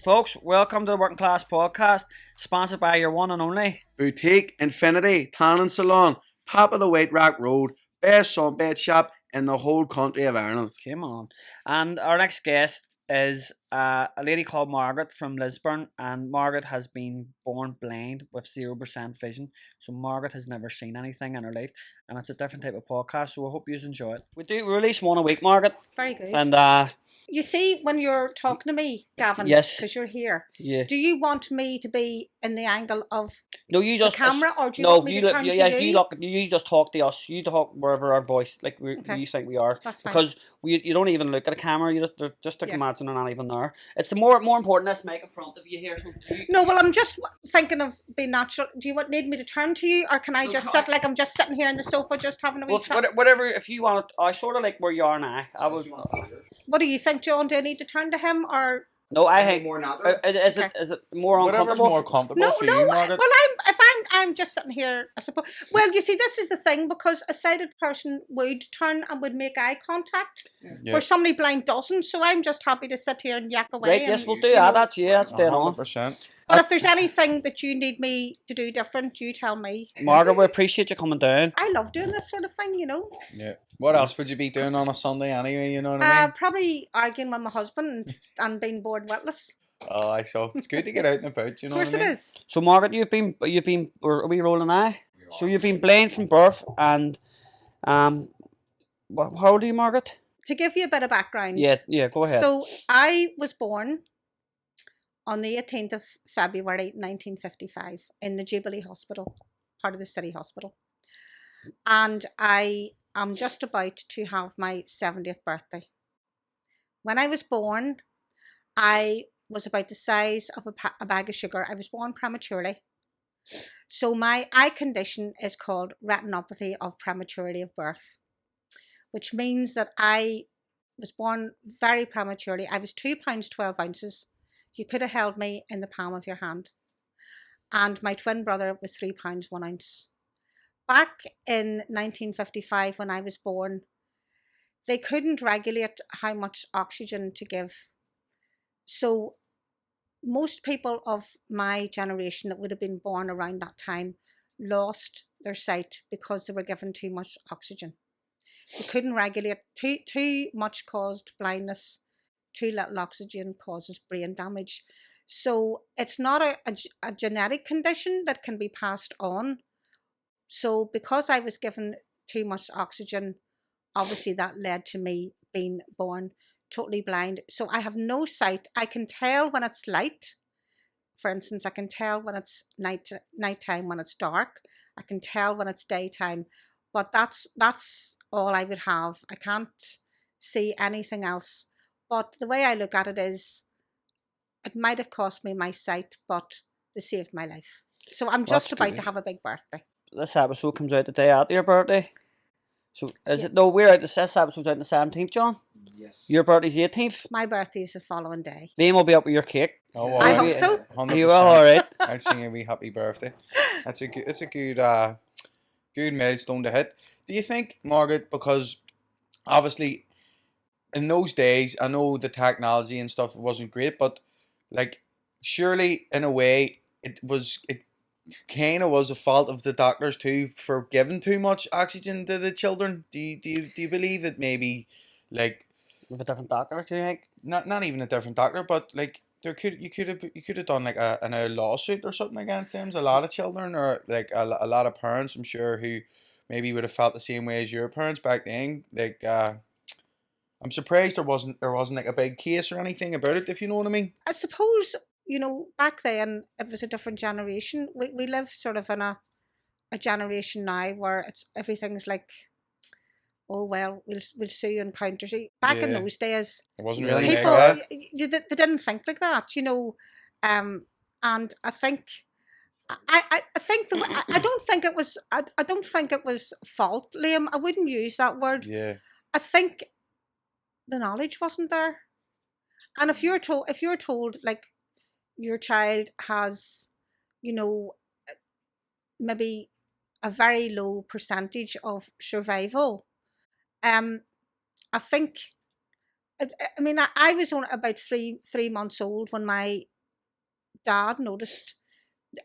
Folks, welcome to the Working Class Podcast, sponsored by your one and only Boutique Infinity Tanning Salon, top of the White Rock Road, best sunbed shop in the whole country of Ireland. Come on. And our next guest is a lady called Margaret from Lisburn, and Margaret has been born blind with 0% vision. So Margaret has never seen anything in her life, and it's a different type of podcast, so I hope you enjoy it. We release one a week, Margaret. Very good. And you see, when you're talking to me, Gavin, yes, because you're here, yeah. Do you want me to be in the angle of you just the camera, or do you want me to turn to you? You just talk to us. You talk wherever our voice, like we think we are. That's fine. Because you don't even look at a camera. You just imagine they're not even there. It's the more important this mic in front of you here. So no, well, I'm just thinking of being natural. Do you need me to turn to you, or can I just sit like I'm just sitting here on the sofa, just having a wee chat? Whatever. If you want, I sort of like where you are now. I would. What do you think, John? Do I need to turn to him, or? No, I think more natural. Is it more uncomfortable? Whatever's more comfortable for you, Margaret. Well, I'm just sitting here, I suppose. Well, you see, this is the thing, because a sighted person would turn and would make eye contact, where somebody blind doesn't. So I'm just happy to sit here and yak away. Right, yes, we'll do that. That's dead on. 100%. But if there's anything that you need me to do different, you tell me. Margaret, we appreciate you coming down. I love doing this sort of thing, you know. Yeah. What else would you be doing on a Sunday anyway? You know what I mean? Probably arguing with my husband and being bored witless. Oh, so it's good to get out and about. You know. Of course what I mean? it is. So Margaret, you've been. Are we rolling now? So you've been blind from birth, and how old are you, Margaret? To give you a bit of background. Yeah. Go ahead. So I was born on the 18th of February 1955 in the Jubilee Hospital, part of the City Hospital, and I am just about to have my 70th birthday. When I was born, I was about the size of a bag of sugar. I was born prematurely. So my eye condition is called retinopathy of prematurity of birth, which means that I was born very prematurely. I was 2 pounds 12 ounces. You could have held me in the palm of your hand. And my twin brother was 3 pounds 1 ounce. Back in 1955, when I was born, they couldn't regulate how much oxygen to give. So most people of my generation that would have been born around that time lost their sight because they were given too much oxygen. They couldn't regulate. Too much caused blindness. Too little oxygen causes brain damage. So it's not a genetic condition that can be passed on. So because I was given too much oxygen, obviously that led to me being born totally blind. So I have no sight. I can tell when it's light. For instance, I can tell when it's nighttime, when it's dark. I can tell when it's daytime. But that's all I would have. I can't see anything else. But the way I look at it is, it might have cost me my sight, but they saved my life. So I'm just about to have a big birthday. This episode comes out the day after your birthday. So is it? No, we're out. This episode's out on the 17th, John. Yes. Your birthday's 18th. My birthday's the following day. Liam will be up with your cake. Oh, well, I hope so. 100%. You will, all right. I'll sing you a wee happy birthday. It's a good good milestone to hit. Do you think, Margaret, because obviously in those days, I know the technology and stuff wasn't great, but like surely in a way it kind of was a fault of the doctors too for giving too much oxygen to the children. Do you believe that maybe like With a different doctor, do you think? not even a different doctor, but like you could have done like a lawsuit or something against them. There's a lot of children or like a lot of parents, I'm sure, who maybe would have felt the same way as your parents back then. Like I'm surprised there wasn't like a big case or anything about it, if you know what I mean. I suppose, you know, back then it was a different generation. We live sort of in a generation now where everything's like, oh well, we'll sue you and counter sue. Back in those days, It wasn't really people like that. they didn't think like that, you know. And I think I think I don't think it was fault, Liam. I wouldn't use that word. Yeah. I think the knowledge wasn't there. And if you're told like your child has, you know, maybe a very low percentage of survival, I think, I mean, I was only about three months old when my Dad noticed,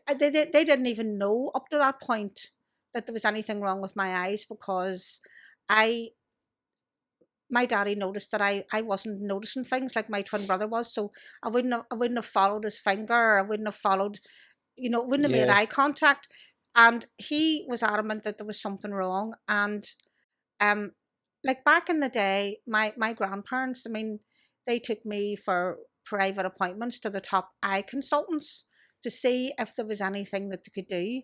they didn't even know up to that point that there was anything wrong with my eyes, because my daddy noticed that I wasn't noticing things like my twin brother was, so I wouldn't have followed his finger, or I wouldn't have followed, wouldn't have made Yeah. eye contact, and he was adamant that there was something wrong. And like back in the day, my grandparents, I mean, they took me for private appointments to the top eye consultants to see if there was anything that they could do,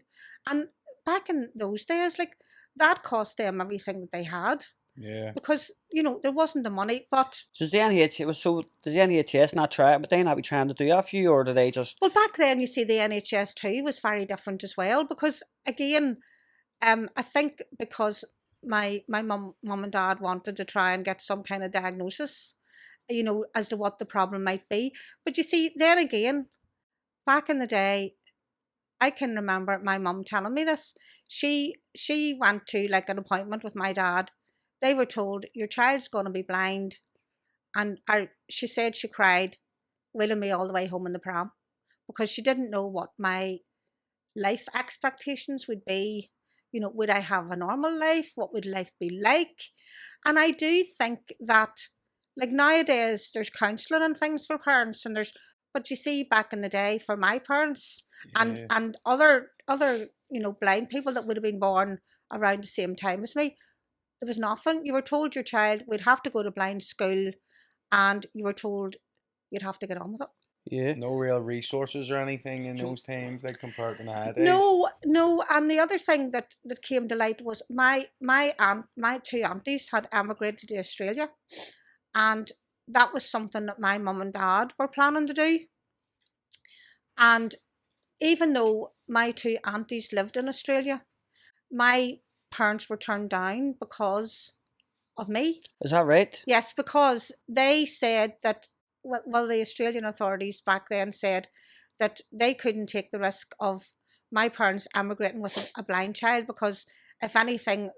and back in those days, like, that cost them everything that they had, Yeah. because there wasn't the money. But So does the NHS not try it, but they not be trying to do that for you, or do they just? well, back then, you see, the NHS too was very different as well, because again, I think because my mum and dad wanted to try and get some kind of diagnosis, as to what the problem might be. But you see, then again, back in the day, I can remember my mum telling me this. She went to like an appointment with my dad. They were told, your child's going to be blind, and she said she cried, wheeling me all the way home in the pram, because she didn't know what my life expectations would be. Would I have a normal life? What would life be like? And I do think that, like, nowadays there's counselling and things for parents, and but you see, back in the day, for my parents Yeah. and other blind people that would have been born around the same time as me, there was nothing. You were told your child would have to go to blind school, and you were told you'd have to get on with it. Yeah. No real resources or anything in those times, like compared to nowadays. No. And the other thing that came to light was my two aunties had emigrated to Australia, and that was something that my mum and dad were planning to do. And even though my two aunties lived in Australia, my parents were turned down because of me. Is that right? Yes, because they said that, well, the Australian authorities back then said that they couldn't take the risk of my parents emigrating with a blind child, because if anything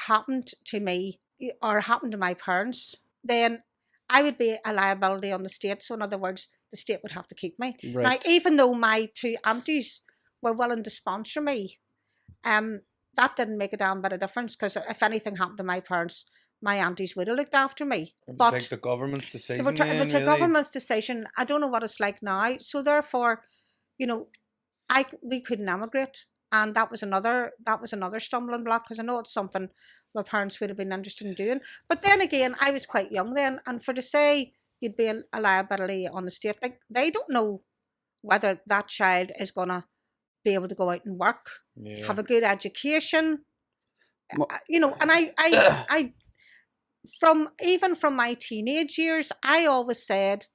happened to me or happened to my parents, then I would be a liability on the state. So in other words, the state would have to keep me. Right. Now, even though my two aunties were willing to sponsor me, that didn't make a damn bit of difference, because if anything happened to my parents, my aunties would have looked after me. It was But like the government's decision. if it's a government's decision, I don't know what it's like now. So therefore, we couldn't emigrate, and that was another stumbling block, because I know it's something my parents would have been interested in doing. But then again, I was quite young then, and for to say you'd be a liability on the state, like, they don't know whether that child is gonna be able to go out and work, have a good education, and I from my teenage years, I always said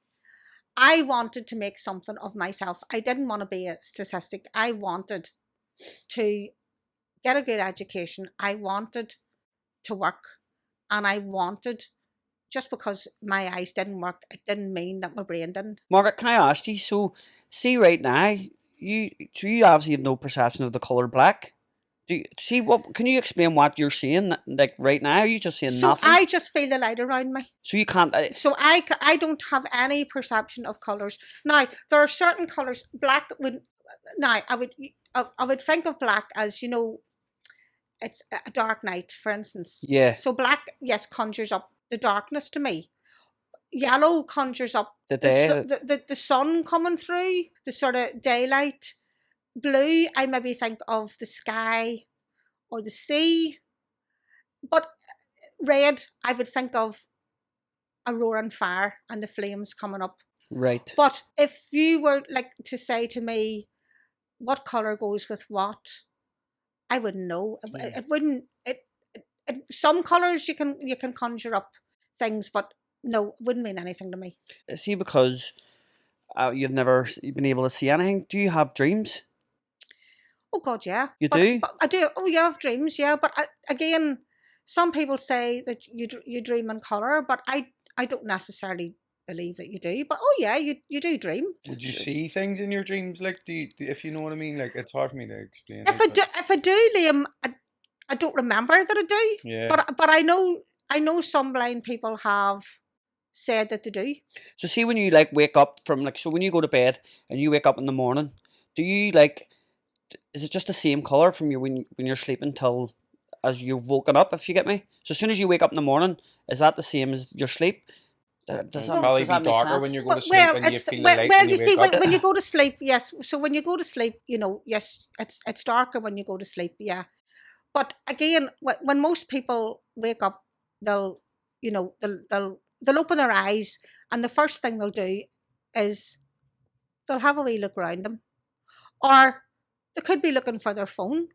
I wanted to make something of myself. I didn't want to be a statistic. I wanted to get a good education. I wanted to work, and I wanted, just because my eyes didn't work, it didn't mean that my brain didn't. Margaret, can I ask you? So, see, right now, you obviously have no perception of the color black. Do you see what? Can you explain what you're seeing? Like right now, are you just seeing So nothing? I just feel the light around me. So you can't. So I don't have any perception of colours. Now, there are certain colours. Black would. Now, I would think of black as, it's a dark night, for instance. Yeah. So black, yes, conjures up the darkness to me. Yellow conjures up The day. the sun coming through, the sort of daylight. Blue, I maybe think of the sky or the sea. But red, I would think of a roaring fire and the flames coming up. Right. But if you were like to say to me, what colour goes with what, I wouldn't know. It wouldn't. Some colours you can conjure up things, but no, it wouldn't mean anything to me. See, because you've never been able to see anything. Do you have dreams? Oh God, yeah. You do? But I do. Oh, you have dreams, yeah. But again, some people say that you dream in colour, but I don't necessarily believe that you do. But oh yeah, you do dream. Would you see things in your dreams? Like, if you know what I mean? Like, it's hard for me to explain. If I do, Liam, I don't remember that I do. Yeah. But I know some blind people have said that they do. So see when you like wake up from like, so when you go to bed and you wake up in the morning, do you like, is it just the same color from you when you're sleeping till as you've woken up, if you get me? So as soon as you wake up in the morning, is that the same as your sleep? Does It'll probably does that be make darker sense? when you go to sleep Well, and you it's feel the well, light well when you you see, wake up. when you go to sleep, yes. So when you go to sleep, you know, yes, it's darker when you go to sleep, yeah. But again, when most people wake up, they'll, you know, they'll open their eyes, and the first thing they'll do is they'll have a wee look around them, or they could be looking for their phone,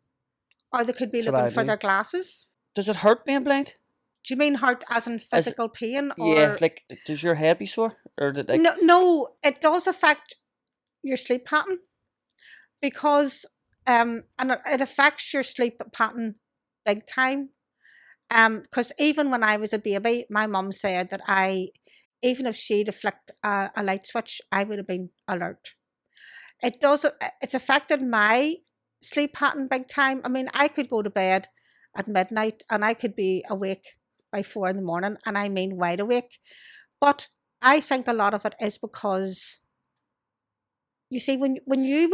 or they could be That's what I looking for do. their glasses. Does it hurt being blind? Do you mean hurt as in physical pain, Yeah, or like does your head be sore, or did like? no? No, it does affect your sleep pattern, because and it affects your sleep pattern big time. Because even when I was a baby, my mum said that even if she'd flicked a light switch, I would have been alert. It does. It's affected my sleep pattern big time. I mean, I could go to bed at midnight and I could be awake by 4 a.m, and I mean wide awake. But I think a lot of it is because, you see, when you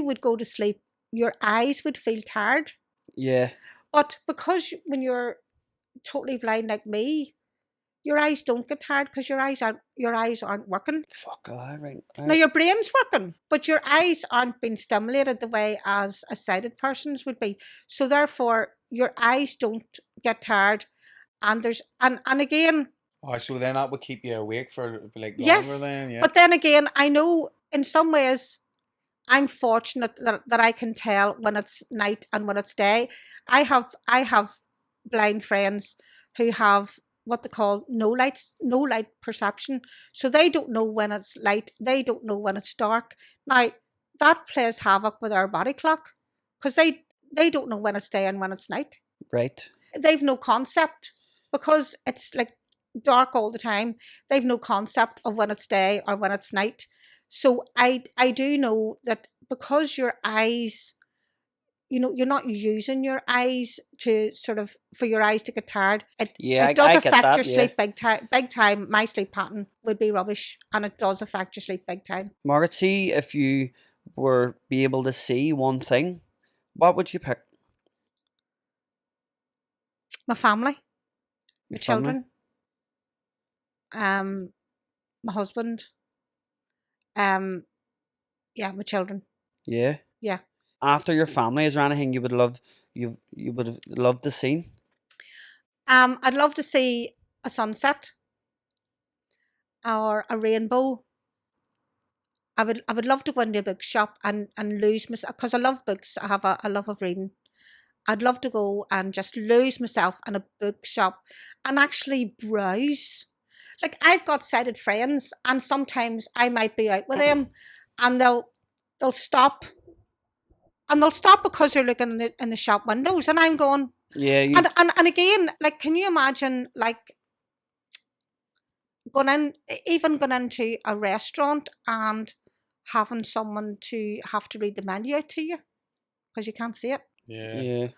would go to sleep, your eyes would feel tired. Yeah. But because when you're totally blind like me, your eyes don't get tired because your eyes aren't working. Fuck. Right. Now your brain's working, but your eyes aren't being stimulated the way as a sighted person's would be. So therefore, your eyes don't get tired, and and again, Oh, so then that would keep you awake for like longer yes, then, yeah. but then again, I know in some ways I'm fortunate that I can tell when it's night and when it's day. I have blind friends who have what they call no light perception. So they don't know when it's light, they don't know when it's dark. Now that plays havoc with our body clock, because they don't know when it's day and when it's night. Right. They've no concept, because it's like dark all the time. They've no concept of when it's day or when it's night. So I do know that because your eyes, you know, you're not using your eyes to sort of, for your eyes to get tired. Yeah, it does I get affect that, your yeah. sleep big time. Big time. My sleep pattern would be rubbish, and it does affect your sleep big time. Margaret, see if you were be able to see one thing, what would you pick? My family, my Your family? children, my husband, yeah, my children. Yeah. Yeah. After your family, is there anything you would love you would have loved to see? I'd love to see a sunset or a rainbow. I would love to go into a bookshop and lose myself, because I love books. I have a love of reading. I'd love to go and just lose myself in a bookshop and actually browse. Like, I've got sighted friends, and sometimes I might be out with them, and they'll stop. And they'll stop because they're looking in the shop windows, and I'm going. Yeah, you And again, like, can you imagine, like, going into a restaurant and having someone to have to read the menu out to you because you can't see it, Yeah. yeah.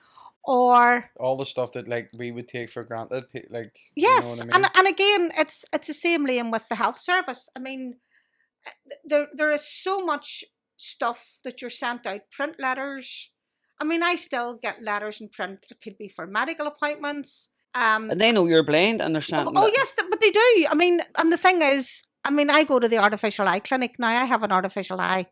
or All the stuff that like we would take for granted, like, yes, you know what I mean? and again, it's the same, Liam, with the health service. I mean, there is so much stuff that you're sent out, print letters. I mean, I still get letters in print. It could be for medical appointments. And they know you're blind and they're saying, Oh yes, but they do. I mean, and the thing is, I mean, I go to the artificial eye clinic now. I have an artificial eye.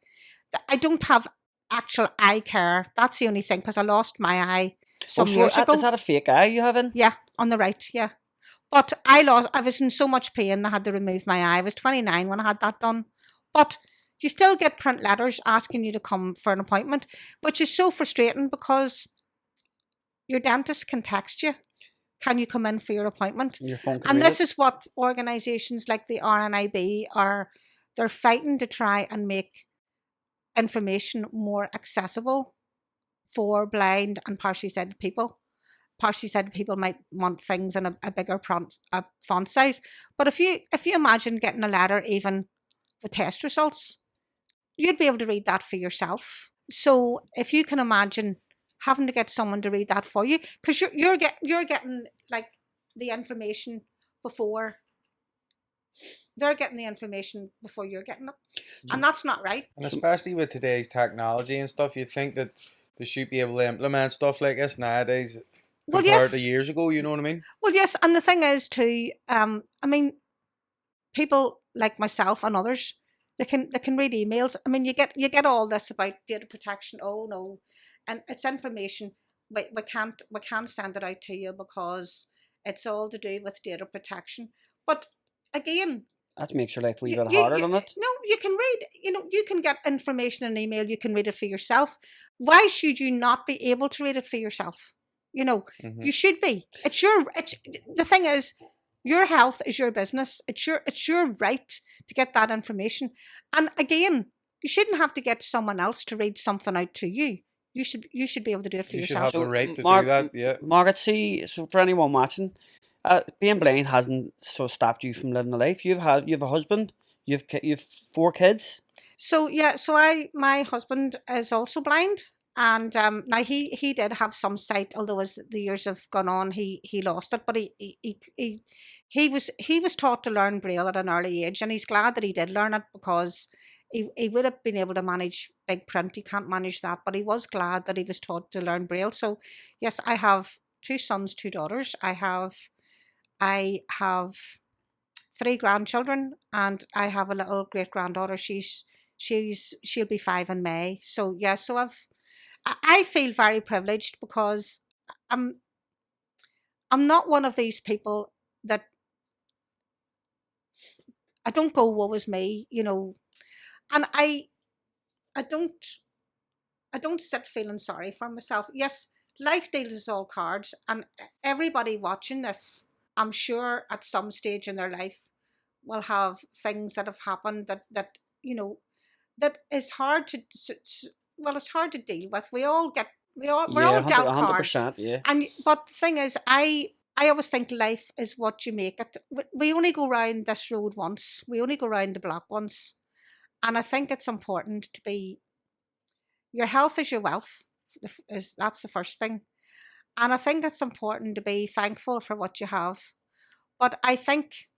I don't have actual eye care. That's the only thing, because I lost my eye some years ago. Is that a fake eye you have in? Yeah, on the right, yeah. But I was in so much pain, I had to remove my eye. I was 29 when I had that done. But you still get print letters asking you to come for an appointment, which is so frustrating, because your dentist can text you, can you come in for your appointment? Your phone can And read this it. is what organisations like the RNIB they're fighting to try and make information more accessible for blind and partially sighted people. Partially sighted people might want things in a bigger font size. But if you imagine getting a letter even with test results, you'd be able to read that for yourself. So if you can imagine having to get someone to read that for you, because you're getting like the information before they're getting the information before you're getting it, and that's not right. And especially with today's technology and stuff, you'd think that they should be able to implement stuff like this nowadays Well, compared to yes. years ago. You know what I mean? Well, yes, and the thing is too. I mean, people like myself and others, they can read emails. I mean, you get all this about data protection. Oh no, and it's information. We can't send it out to you because it's all to do with data protection. But again, That makes your life a wee you, bit you, harder, you, doesn't it? no, you can read. You can get information in an email. You can read it for yourself. Why should you not be able to read it for yourself? Mhm. You should be. It's the thing is, your health is your business. It's your right to get that information. And again, you shouldn't have to get someone else to read something out to you. You should be able to do it for You should yourself. have the right to Mark- do that. Yeah. Margaret, see, so for anyone watching, being blind hasn't so stopped you from living a life. You have a husband, you've 4 kids. So yeah, my husband is also blind, and now he did have some sight, although as the years have gone on, he lost it. But he was taught to learn Braille at an early age, and he's glad that he did learn it because he would have been able to manage big print. He can't manage that, but he was glad that he was taught to learn Braille. So yes, I have 2 sons, 2 daughters. I have 3 grandchildren, and I have a little great granddaughter. She'll be 5 in May. So yeah, so I feel very privileged because I'm not one of these people that I don't go woe is me, and I don't sit feeling sorry for myself. Yes, life deals us all cards, and everybody watching this, I'm sure at some stage in their life will have things that have happened that that is hard to it's hard to deal with. We're all Yeah, dealt cards. 100%. Yeah. But the thing is, I always think life is what you make it. We only go round this road once. We only go round the block once, and I think it's important to be. Your health is your wealth. That's the first thing, and I think it's important to be thankful for what you have. But I think,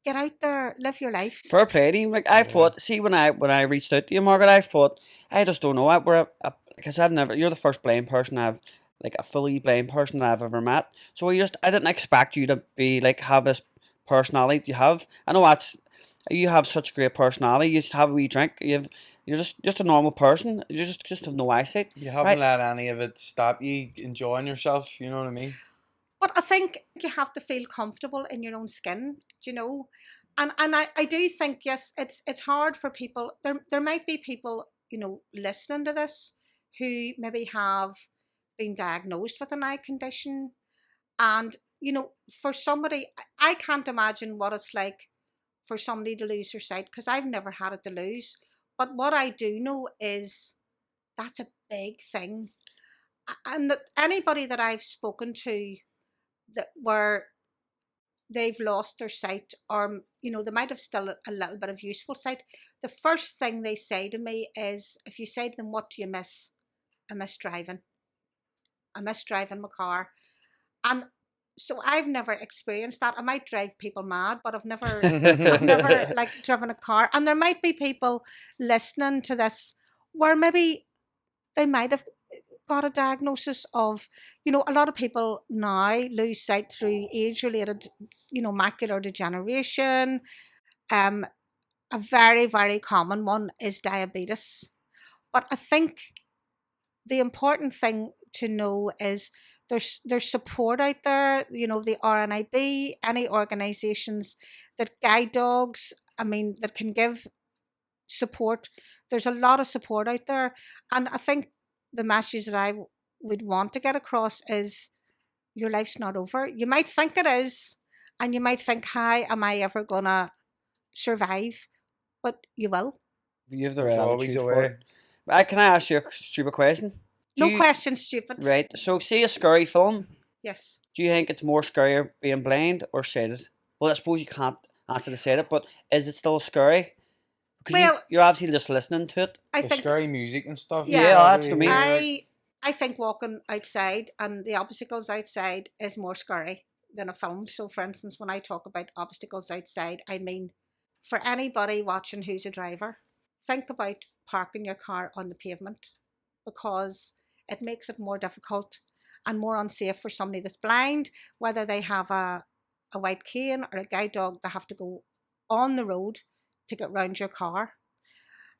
get out there, live your life. Fair play to you. Like I thought, see when I reached out to you, Margaret, I thought I just don't know. Because I've never. You're the first blind person I've like a fully blind person that I've ever met. So I didn't expect you to be like have this personality you have. I know you have such great personality. You just have a wee drink. You're just a normal person. You just have no eyesight. You haven't let any of it stop you enjoying yourself. You know what I mean? But I think you have to feel comfortable in your own skin, and I do think, yes, it's hard for people. There might be people, listening to this who maybe have been diagnosed with an eye condition, and for somebody, I can't imagine what it's like for somebody to lose their sight because I've never had it to lose. But what I do know is that's a big thing, and that anybody that I've spoken to that where they've lost their sight, or they might have still a little bit of useful sight, the first thing they say to me is, if you say to them, what do you miss? I miss driving my car. And so I've never experienced that. I might drive people mad, but I've never like driven a car. And there might be people listening to this where maybe they might have got a diagnosis of, a lot of people now lose sight through age-related, macular degeneration. A very, very common one is diabetes. But I think the important thing to know is there's support out there, the RNIB, any organisations that guide dogs, that can give support. There's a lot of support out there. And I think the message that I would want to get across is your life's not over. You might think it is, and you might think, how am I ever going to survive? But you will. You have the There's right always attitude a for way. it. Can I ask you a stupid question? No question, stupid. Right. So, see a scary film. Yes. Do you think it's more scarier being blind or sighted? Well, I suppose you can't answer to say it, but is it still scary? Because Well, you're obviously just listening to it. I The think scary music and stuff. Yeah, Yeah, that's probably what I hear, mean. like, I think walking outside and the obstacles outside is more scary than a film. So, for instance, when I talk about obstacles outside, I mean, for anybody watching who's a driver, think about parking your car on the pavement, because it makes it more difficult and more unsafe for somebody that's blind, whether they have a white cane or a guide dog. They have to go on the road to get round your car.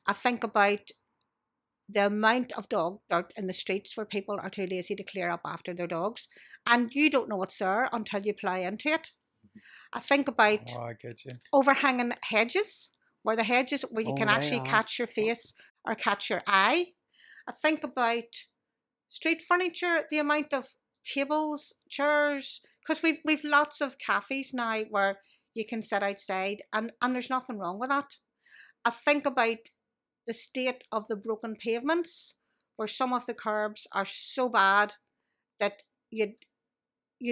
I think about the amount of dog dirt in the streets where people are too lazy to clear up after their dogs, and you don't know what's there until you plough into it. I think about Oh, I get you. overhanging hedges, where you Oh, can right, actually aye. catch your face or catch your eye. I think about street furniture, the amount of tables, chairs, because we've lots of cafes now where you can sit outside, and there's nothing wrong with that. I think about the state of the broken pavements, where some of the curbs are so bad that you'd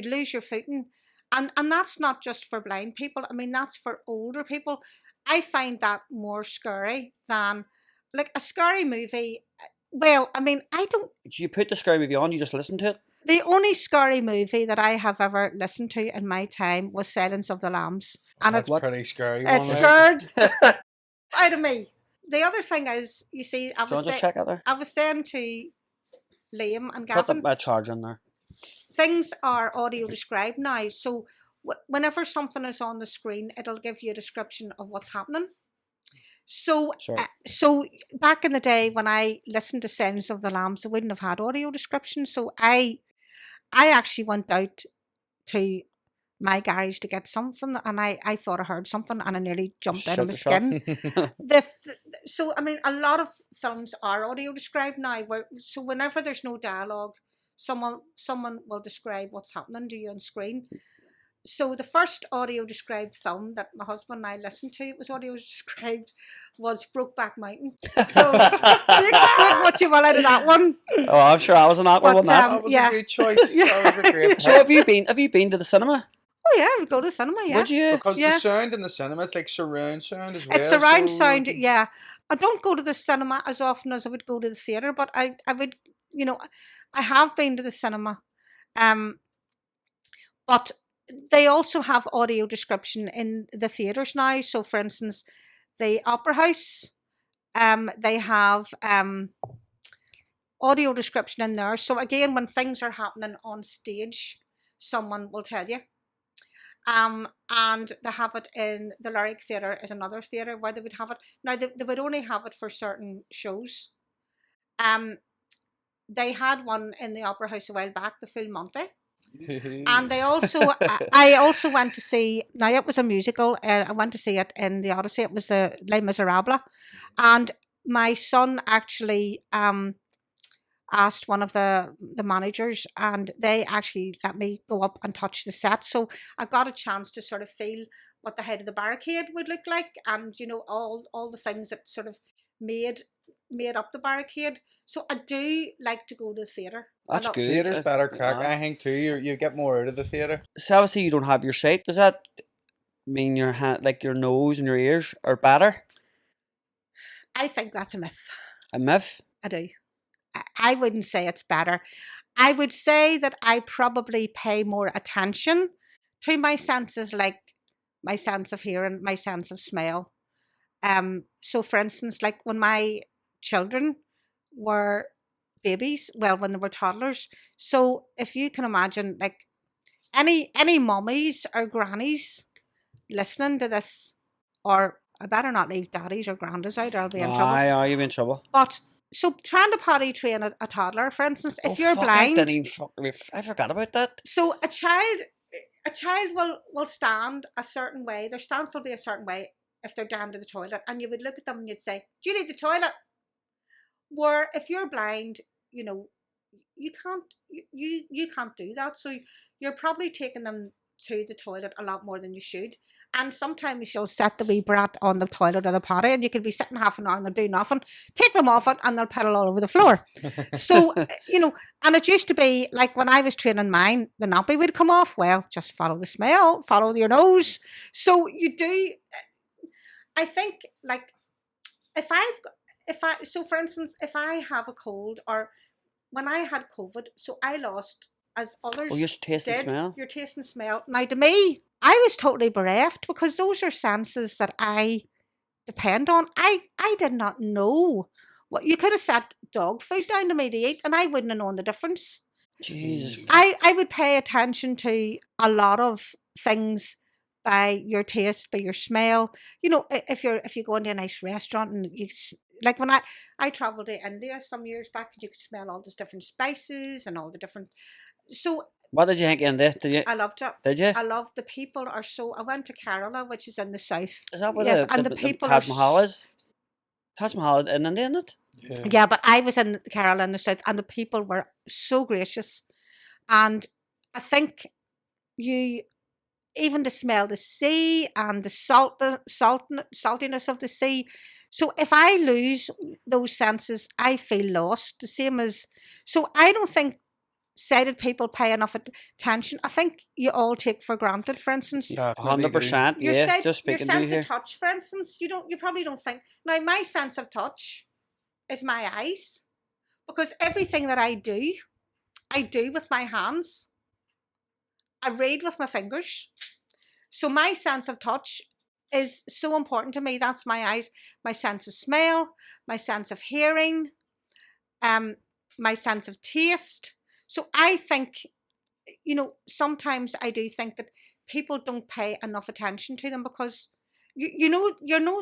lose your footing. And that's not just for blind people. I mean, that's for older people. I find that more scary than, like, a scary movie. Well, I mean, I don't. Do you put the scary movie on? You just listen to it? The only scary movie that I have ever listened to in my time was Silence of the Lambs, and That's it's pretty scary. it one, scared out of me. The other thing is, you see, Do you want to just check out there? I was saying to Liam and Put Gavin, my charger in there. things are audio described now. So whenever something is on the screen, it'll give you a description of what's happening. So, Sorry. so back in the day when I listened to Silence of the Lambs, I wouldn't have had audio description. So I actually went out to my garage to get something, and I thought I heard something, and I nearly jumped out of my Shook skin. So I mean, a lot of films are audio described now. So whenever there's no dialogue, someone will describe what's happening to you on screen. So the first audio described film that my husband and I listened to, it was audio described, was Brokeback Mountain. So make what you will out of that one. Oh, I'm sure I was an awkward one. That was yeah. a good choice. That was a great So have you been to the cinema? Oh yeah, we go to the cinema. Yeah. Would you? Because Yeah. the sound in the cinema, it's like surround sound as well. It's surround so- sound, yeah. I don't go to the cinema as often as I would go to the theatre, but I would, I have been to the cinema. But they also have audio description in the theatres now. So for instance, the Opera House, they have audio description in there. So again, when things are happening on stage, someone will tell you. And they have it in the Lyric Theatre is another theatre where they would have it. Now they would only have it for certain shows. They had one in the Opera House a while back, the Full Monty. And they also, I also went to see, now it was a musical, I went to see it in the Odyssey, it was the Les Miserables. And my son actually asked one of the managers, and they actually let me go up and touch the set. So I got a chance to sort of feel what the head of the barricade would look like, and all the things that sort of made up the barricade. So I do like to go to the theatre. That's good. Theatre's better crack. Yeah. I think too. You get more out of the theatre. So obviously you don't have your sight. Does that mean your like your nose and your ears are better? I think that's a myth. A myth? I do. I wouldn't say it's better. I would say that I probably pay more attention to my senses, like my sense of hearing, my sense of smell. So for instance, like when my children were babies, well, when they were toddlers. So if you can imagine, like any mummies or grannies listening to this, or I better not leave daddies or grandies out, or I'll be in trouble. Aye, you'll be in trouble. But so trying to potty train a toddler, for instance, if you're fuck, blind, I forgot about that. so a child will stand a certain way. Their stance will be a certain way if they're down to the toilet, and you would look at them and you'd say, "Do you need the toilet?" Where if you're blind, you can't do that. So you're probably taking them to the toilet a lot more than you should. And sometimes you'll set the wee brat on the toilet or the potty, and you could be sitting half an hour and they'll do nothing. Take them off it and they'll pedal all over the floor. So, and it used to be like when I was training mine, the nappy would come off. Well, just follow the smell, follow your nose. So you do, I think, like, so for instance, if I have a cold, or when I had COVID, so I lost as others Oh, you taste and did. smell. Your taste and smell. Now, to me, I was totally bereft because those are senses that I depend on. I did not know what you could have sat dog food down to me to eat, and I wouldn't have known the difference. Jesus. I would pay attention to a lot of things by your taste, by your smell. You know, if you go into a nice restaurant and like when I traveled to India some years back, and you could smell all those different spices and all the different. So What did you think in this? Did you? I loved it. Did you? I loved the people are so. I went to Kerala, which is in the south. Is that where Yes, the, and the, the the people Taj are Mahal is? Taj Mahal in India, isn't it? Yeah. Yeah, but I was in Kerala in the south, and the people were so gracious, and I think you even to smell the sea and the saltiness of the sea. So if I lose those senses, I feel lost. The same as so I don't think sighted people pay enough attention. I think you all take for granted. For instance, Definitely do. 100%. your Yeah, sight, just your speaking to you sense here. of touch, for instance, you probably don't think. Now, my sense of touch is my eyes because everything that I do with my hands. I read with my fingers. So my sense of touch is so important to me. That's my eyes, my sense of smell, my sense of hearing, my sense of taste. So I think, sometimes I do think that people don't pay enough attention to them because you know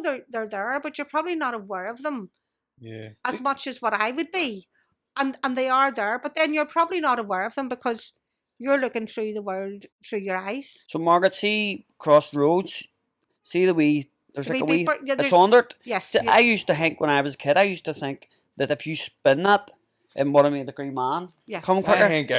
they're there, but you're probably not aware of them Yeah. as much as what I would be. And they are there, but then you're probably not aware of them because you're looking through the world through your eyes. So, Margaret, see Crossroads, see the wee, there's The like a wee wee, beeper, yeah, it's there's- under it. Yes. See, I used to think when I was a kid, I used to think that if you spin that in what I mean, the Green Man, Yeah. come I quicker. think I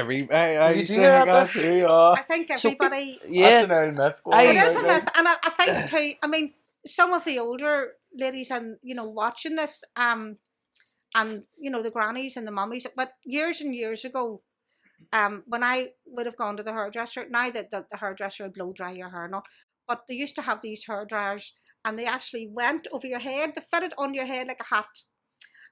You used do to hear think that that too. Oh. I think So, everybody. yeah, That's an old myth. I- It is a Like, myth, and I think too. I mean, some of the older ladies and watching this, and the grannies and the mummies. But years and years ago, when I would have gone to the hairdresser, now that the hairdresser will blow dry your hair and all, but they used to have these hair dryers, and they actually went over your head. They fitted on your head like a hat.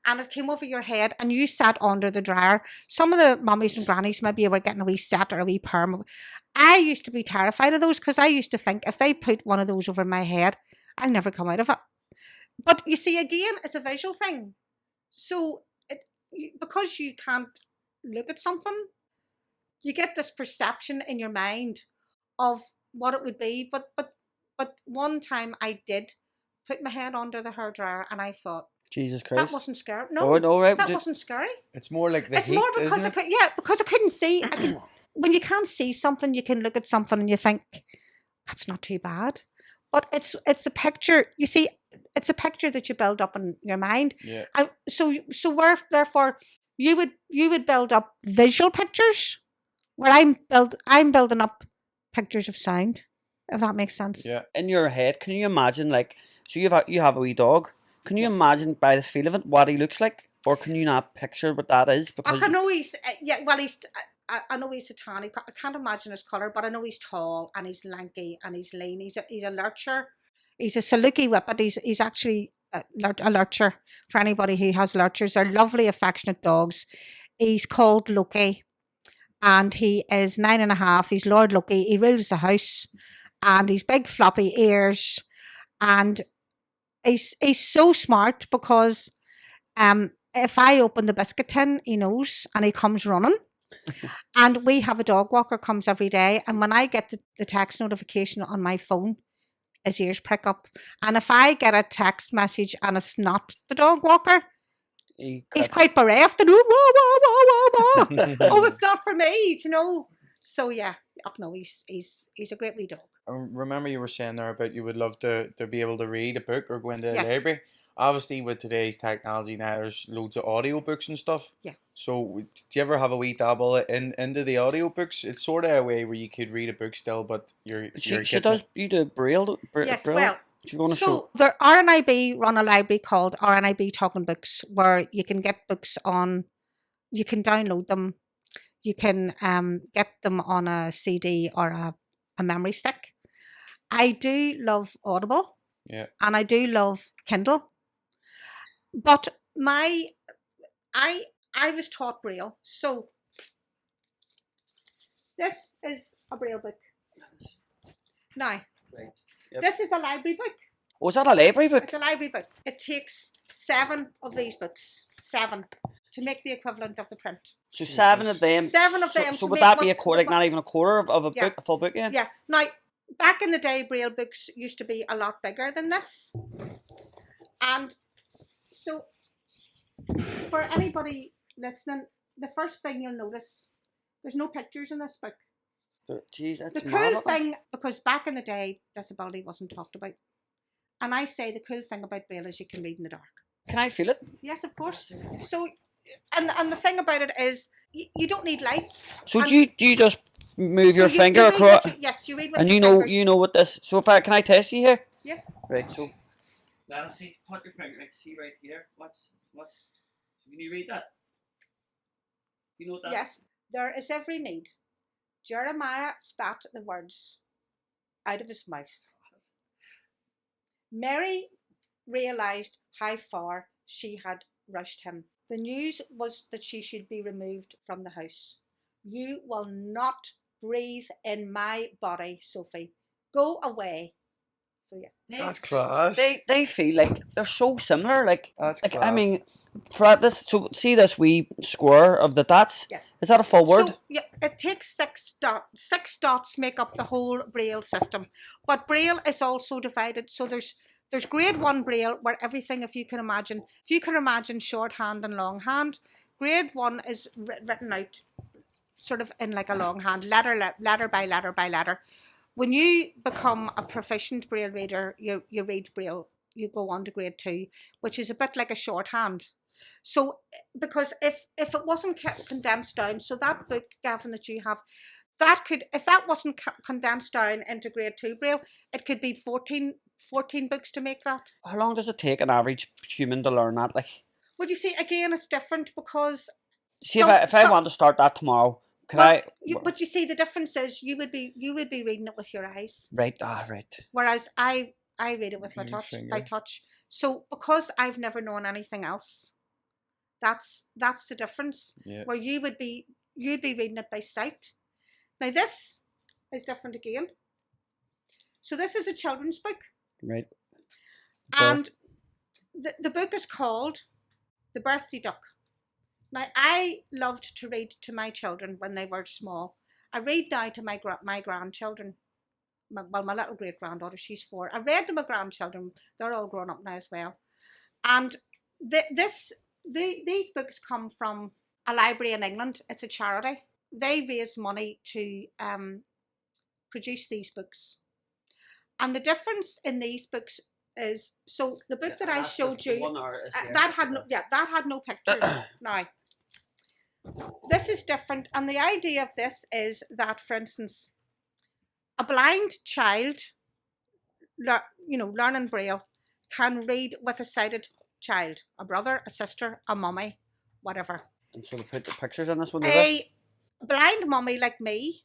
And it came over your head and you sat under the dryer. Some of the mummies and grannies maybe were getting a wee set or a wee perm. I used to be terrified of those because I used to think if they put one of those over my head, I'll never come out of it. But you see, again, it's a visual thing. So because you can't look at something, you get this perception in your mind of what it would be. But one time I did put my head under the hairdryer and I thought, Jesus Christ. that wasn't scary. Oh, No, no, right. that wasn't scary. It's more like the It's heat, more because isn't it? because I couldn't see. When you can't see something, you can look at something and you think that's not too bad. But it's a picture. You see, it's a picture that you build up in your mind. Yeah. And so therefore you would build up visual pictures, where I'm building up pictures of sound. If that makes sense. Yeah. In your head, can you imagine, like, so you have a wee dog? Can you Yes. imagine by the feel of it what he looks like, or can you not picture what that is? Because I know he's I know he's a tanny. I can't imagine his colour, but I know he's tall and he's lanky and he's lean. He's a lurcher. He's a Saluki whippet. He's actually a lurcher. For anybody who has lurchers, they're lovely, affectionate dogs. He's called Loki, and he is 9.5. He's Lord Loki. He rules the house, and he's big floppy ears, and he's so smart because if I open the biscuit tin, he knows and he comes running. And we have a dog walker comes every day, and when I get the text notification on my phone, his ears prick up. And if I get a text message and it's not the dog walker, he's quite bereft and oh, it's not for me, So yeah, no, he's a great wee dog. I remember you were saying there about you would love to be able to read a book or go into Yes. a library. Obviously, with today's technology now, there's loads of audiobooks and stuff. Yeah. So, do you ever have a wee dabble into the audiobooks? It's sort of a way where you could read a book still, but you're she getting does. You do Braille. Yes, Braille? well, Do you want to show? so the RNIB run a library called RNIB Talking Books, where you can get books on, you can download them, you can get them on a CD or a memory stick. I do love Audible. Yeah. And I do love Kindle. But I was taught Braille, so This is a Braille book. Now, Right. Yep. this is a library book. Was that a library book? It's a library book. It takes 7 of these books, 7, to make the equivalent of the print. So 7 of them. 7 of them. So to would make that be what a quarter, like not even a quarter of a Yeah. book, a full book? Yeah. Yeah. Now, back in the day, Braille books used to be a lot bigger than this. And so, for anybody listening, the first thing you'll notice, there's no pictures in this book. Jeez, that's The mad. cool thing, because back in the day, disability wasn't talked about. And I say the cool thing about Braille is you can read in the dark. Can I feel it? Yes, of course. So, and the thing about it is, you don't need lights. So and do you just move your so you finger read across? yes, you read with And your fingers. you know what this. So if can I test you here? Yeah. Right. So. Let us see. Put your finger. Like, see right here. What's? Can you read that? You know what that? Yes, there is every need. Jeremiah spat the words out of his mouth. Mary realised how far she had rushed him. The news was that she should be removed from the house. You will not breathe in my body, Sophie. Go away. So yeah. That's class. They feel like they're so similar. Like That's like class. I mean, for this. So see this wee square of the dots. Yeah. Is that a full word? So yeah, it takes 6 dots. 6 dots make up the whole Braille system. But Braille is also divided. So there's grade 1 Braille where everything, if you can imagine shorthand and longhand, grade 1 is written out sort of in like a longhand, letter by letter by letter. When you become a proficient Braille reader, you read Braille, you go on to grade 2, which is a bit like a shorthand. So, because if it wasn't condensed down, so that book, Gavin, that you have, that could, if that wasn't condensed down into grade 2 Braille, it could be 14 books to make that. How long does it take an average human to learn that? Like, Well, you see, again, it's different because see if I want to start that tomorrow, can I? But you see, the difference is you would be reading it with your eyes, Right. Ah, right. whereas I read it with my Your touch, finger. by touch. So because I've never known anything else, that's the difference. Yeah. Where you'd be reading it by sight. Now this is different again. So this is a children's book, Right. and the book is called The Birthday Duck. Now I loved to read to my children when they were small. I read now to my grandchildren. My little great granddaughter, she's 4. I read to my grandchildren. They're all grown up now as well. And these books come from a library in England. It's a charity. They raise money to produce these books. And the difference in these books is, so the book that I showed you, that had no pictures. Now, this is different. And the idea of this is that, for instance, a blind child, learning Braille, can read with a sighted child, a brother, a sister, a mummy, whatever. And so they put the pictures in this one. Do they? A blind mummy like me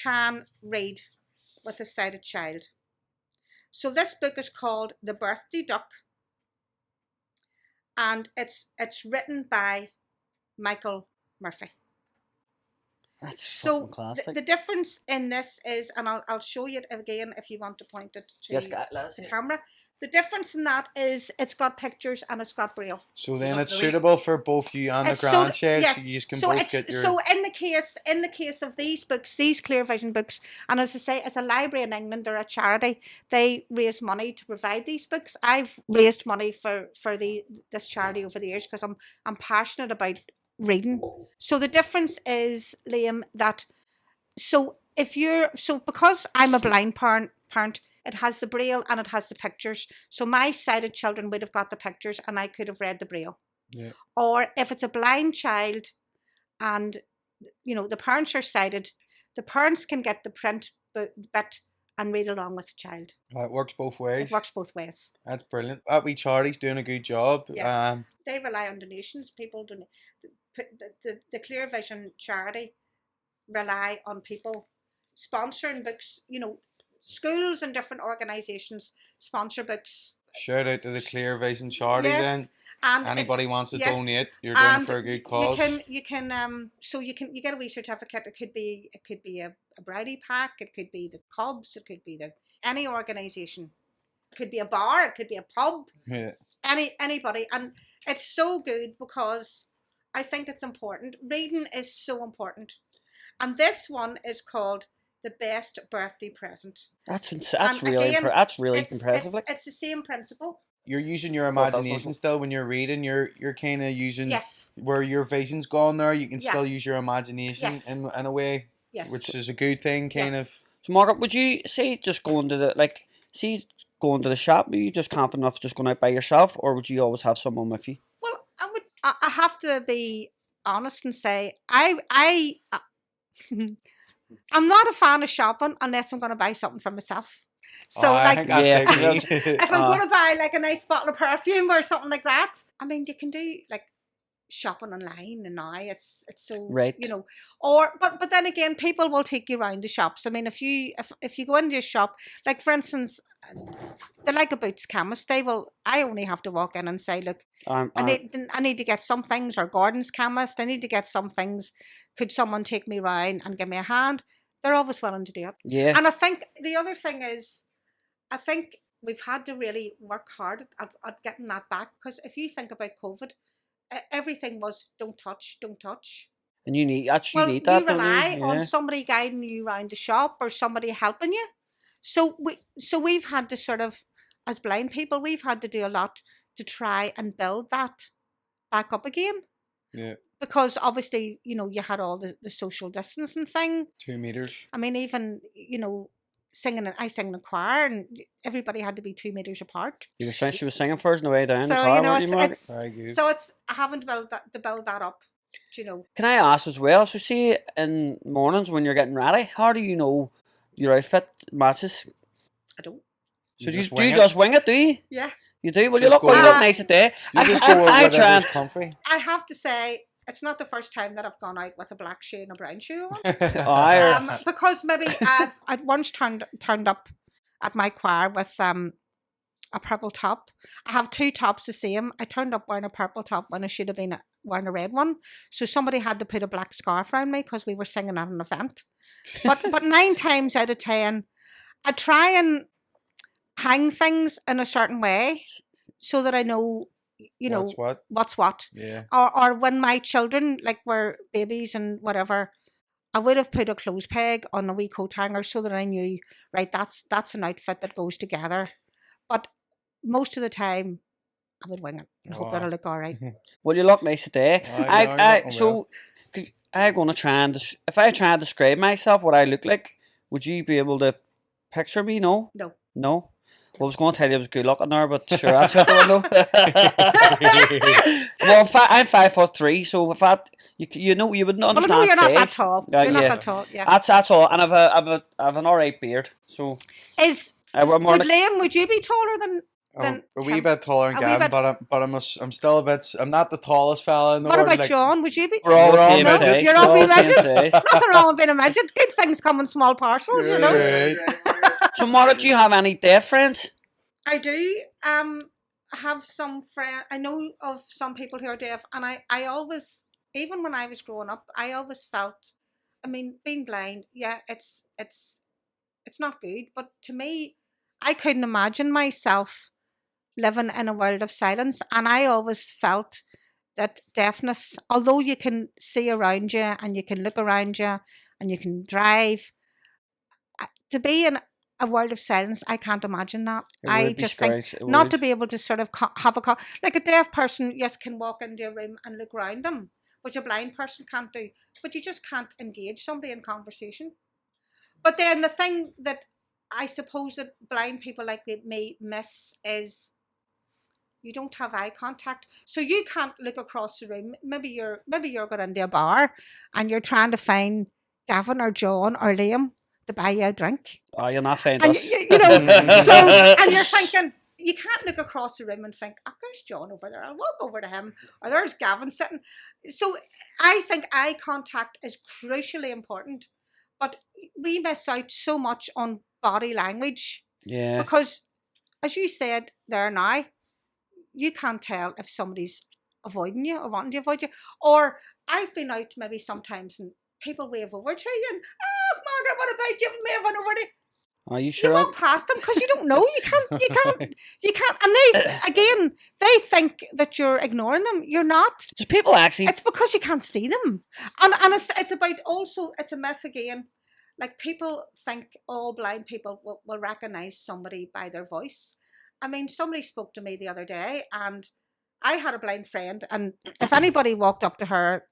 can read with a sighted child. So this book is called The Birthday Duck, and it's written by Michael Murphy. That's So classic. the difference in this is, and I'll show you it again if you want to point it to Yes, let us see the it. camera. The difference in that is it's got pictures and it's got Braille. So then So it's the suitable for both you and the It's so- grandchild, yes, so you can so both it's get your... so in the case of these books, these clear vision books, and as I say, it's a library in England. They're a charity. They raise money to provide these books. I've raised money for this charity over the years because I'm passionate about reading. So the difference is, Liam, that because I'm a blind parent, it has the Braille and it has the pictures. So my sighted children would have got the pictures and I could have read the Braille. Yeah. Or if it's a blind child and, the parents are sighted, the parents can get the print bit and read along with the child. It works both ways. It works both ways. That's brilliant. That wee charity's doing a good job. Yeah. They rely on donations. People do. The Clear Vision charity rely on people sponsoring books. Schools and different organisations sponsor books. Shout out to the Clear Vision charity Yes, then. And Anybody wants to yes, donate, you're doing it for a and good cause. you get a wee certificate. It could be a Braille pack. It could be the Cubs. It could be any organisation. It could be a bar. It could be a pub. Yeah. Anybody, and it's so good because I think it's important. Reading is so important, and this one is called the best birthday present. That's And really again, impressive. It's the same principle. You're using your Thought that was imagination wonderful. still when you're reading. You're kind of using Yes. where your vision's gone there. You can Yeah. still use your imagination Yes. in a way, Yes. which is a good thing. Kind Yes. of. So Margaret, would you say just going to the shop? Are you just confident enough just going out by yourself, or would you always have someone with you? Well, I have to be honest and say I'm not a fan of shopping unless I'm going to buy something for myself. So I think that's Yeah. like me. if I'm going to buy like a nice bottle of perfume or something like that, I mean, you can do like shopping online and now it's so Right. or but then again, people will take you around the shops. I mean, if you go into a shop, like for instance, they're like a Boots chemist. I only have to walk in and say, look, I need to get some things, or Gordon's chemist, I need to get some things. Could someone take me around and give me a hand? They're always willing to do it. Yeah. And I think the other thing is, I think we've had to really work hard at getting that back, because if you think about COVID, everything was don't touch. And you need that, You don't rely you? on Yeah. somebody guiding you around the shop or somebody helping you. So we've had to sort of, as blind people, we've had to do a lot to try and build that back up again. Yeah. Because obviously, you had all the social distancing thing. 2 meters. I mean, even, singing, I sing in the choir and everybody had to be 2 meters apart. You were saying she was singing first on the way down the So, car, weren't you, Margaret? it's, Very good. so it's, I haven't built that up, Can I ask as well? So, see, in mornings when you're getting ready, how do you know your outfit matches? I don't. So You do you just wing it? Do you? Yeah. You do. Well, Just you go look with- nice today. You just go with I try whatever's and comfy. I have to say, it's not the first time that I've gone out with a black shoe and a brown shoe on. Because maybe I'd once turned up at my choir with a purple top. I have two tops the same. I turned up wearing a purple top when I should have been wearing a red one. So somebody had to put a black scarf around me because we were singing at an event. But 9 times out of 10, I try and hang things in a certain way so that I know, What's what? what's what. Yeah. Or when my children were babies and whatever, I would have put a clothes peg on a wee coat hanger so that I knew, right, that's an outfit that goes together. But most of the time, I would wing it and hope Wow. that'll look all right. Well, you look nice today. Aye, you are looking well. I'm gonna try and if I try and describe myself, what I look like, would you be able to picture me? No. No. No. Well, I was going to tell you I was good looking there, but sure, that's out the window. Well, I'm 5'3", so if that you wouldn't Well, understand. no, you're not that size. tall. Yeah, You're not yeah. that tall, yeah. That's all, and I've an alright beard. So I'm more Would like, Liam, would you be taller than A wee him? bit taller than A wee Gavin, bit- I'm still a bit. I'm not the tallest fella in the What world. about like, John? Would you be? we're all the We're all same midgets. size. You're all We're wee the same midgets. size. Nothing wrong with being a midget. Good things come in small parcels, you know. Right. So, Margaret, do you have any deaf friends? I do have some friends. I know of some people who are deaf, and I always, even when I was growing up, I always felt, I mean, being blind, yeah, it's not good, but to me, I couldn't imagine myself living in a world of silence, and I always felt that deafness, although you can see around you and you can look around you and you can drive, to be in a world of silence, I can't imagine that. It I would be just think scary, it not would. to be able to sort of have like a deaf person, yes, can walk into a room and look around them, which a blind person can't do. But you just can't engage somebody in conversation. But then the thing that I suppose that blind people like me miss is you don't have eye contact, so you can't look across the room. Maybe you're going into a bar and you're trying to find Gavin or John or Liam to buy you a drink. Oh, you're not finding And us. so and you're thinking, you can't look across the room and think, oh, there's John over there, I'll walk over to him, or there's Gavin sitting. So I think eye contact is crucially important, but we miss out so much on body language Yeah. because, as you said there now, you can't tell if somebody's avoiding you or wanting to avoid you. Or I've been out maybe sometimes and people wave over to you and, oh, Margaret, what about you waving over to you? Are you You sure? walk past them because you don't know. You can't. And they think that you're ignoring them. You're not. Just people actually. It's because you can't see them. And it's about also, it's a myth again. Like people think all blind people will recognize somebody by their voice. I mean, somebody spoke to me the other day and I had a blind friend, and if anybody walked up to her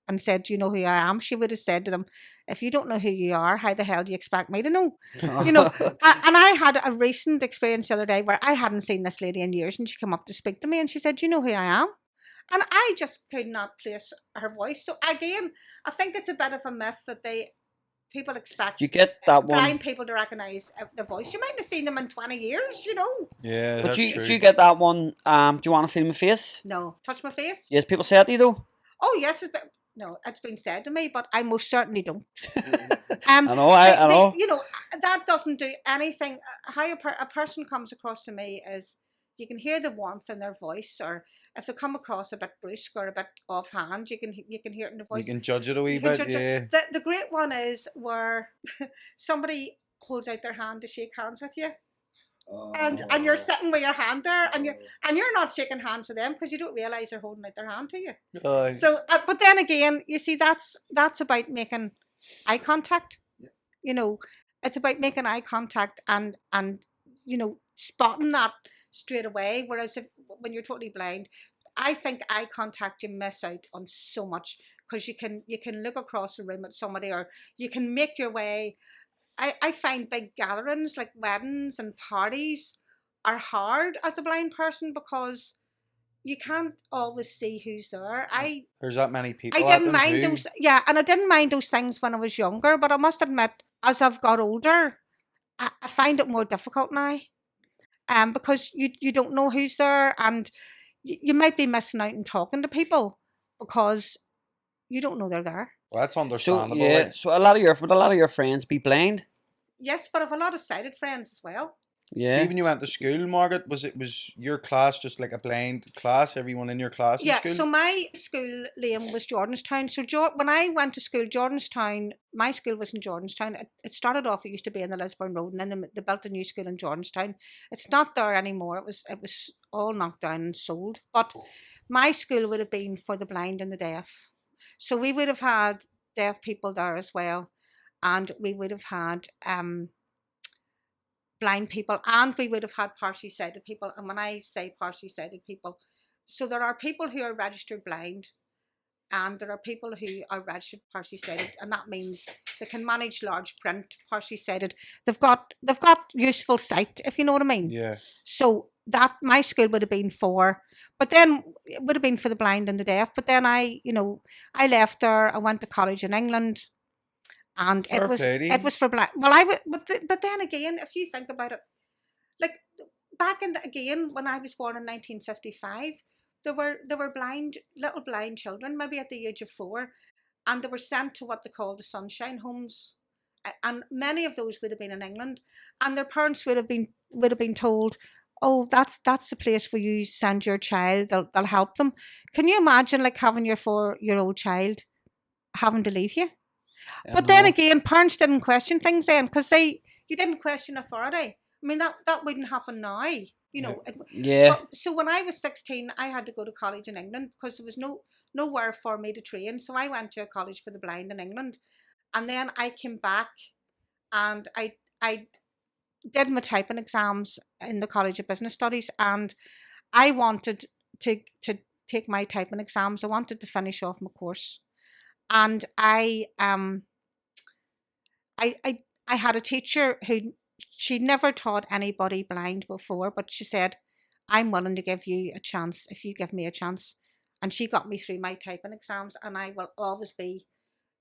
and said, do you know who I am? She would have said to them, if you don't know who you are, how the hell do you expect me to know? You know, and I had a recent experience the other day where I hadn't seen this lady in years, and she came up to speak to me and she said, do you know who I am? And I just could not place her voice. So again, I think it's a bit of a myth that people expect You get that blind one. people to recognise their voice. You might have seen them in 20 years, you know. Yeah, But that's you, true. do you get that one? Do you want to feel my face? No, touch my face. Yes, people say it to you though. Oh yes, it's been said to me, but I most certainly don't. I know. I know. You know, that doesn't do anything. How a person comes across to me is you can hear the warmth in their voice, or if they come across a bit brusque or a bit offhand, you can hear it in the voice. You can judge it a wee You can bit, judge yeah. it. The great one is where somebody holds out their hand to shake hands with you. And you're sitting with your hand there, and you're not shaking hands with them because you don't realise they're holding out their hand to you. So, but then again, you see, that's about making eye contact. You know, it's about making eye contact and you know, spotting that straight away. Whereas when you're totally blind, I think eye contact, you miss out on so much because you can look across the room at somebody, or you can make your way. I find big gatherings like weddings and parties are hard as a blind person because you can't always see who's there. There's that many people. I didn't mind those, yeah, and I didn't mind those things when I was younger, but I must admit, as I've got older, I find it more difficult now. Because you don't know who's there, and you might be missing out on talking to people because you don't know they're there. Well, that's So understandable. yeah. Like, So would a lot of your friends be blind? Yes, but I have a lot of sighted friends as well. Yeah. see, when you went to school, Margaret, was your class just like a blind class? Everyone in your class in school? So my school, Liam, was Jordanstown. So when I went to school, Jordanstown, my school was in Jordanstown. It started off, it used to be in the Lisburn Road, and then they built a new school in Jordanstown. It's not there anymore. It was all knocked down and sold. But my school would have been for the blind and the deaf. So we would have had deaf people there as well. And we would have had blind people, and we would have had partially sighted people. And when I say partially sighted people, so there are people who are registered blind, and there are people who are registered partially sighted, and that means they can manage large print. Partially sighted, they've got useful sight, if you know what I mean. Yeah. So that my school would have been for, but then it would have been for the blind and the deaf. But then I left there. I went to college in England. And Fair play to you. it was for blind. Well, but then again, if you think about it, like back again when I was born in 1955, there were little blind children, maybe at the age of 4, and they were sent to what they called the sunshine homes, and many of those would have been in England, and their parents would have been told, oh, that's the place where you send your child. They'll help them. Can you imagine like having your 4-year-old child having to leave you? But then again, parents didn't question things then because you didn't question authority. I mean, that wouldn't happen now, you know. Yeah. So when I was 16, I had to go to college in England because there was nowhere for me to train. So I went to a college for the blind in England, and then I came back, and I did my typing exams in the College of Business Studies, and I wanted to take my typing exams. I wanted to finish off my course. And I had a teacher who she'd never taught anybody blind before, but she said, I'm willing to give you a chance if you give me a chance. And she got me through my typing exams, and I will always be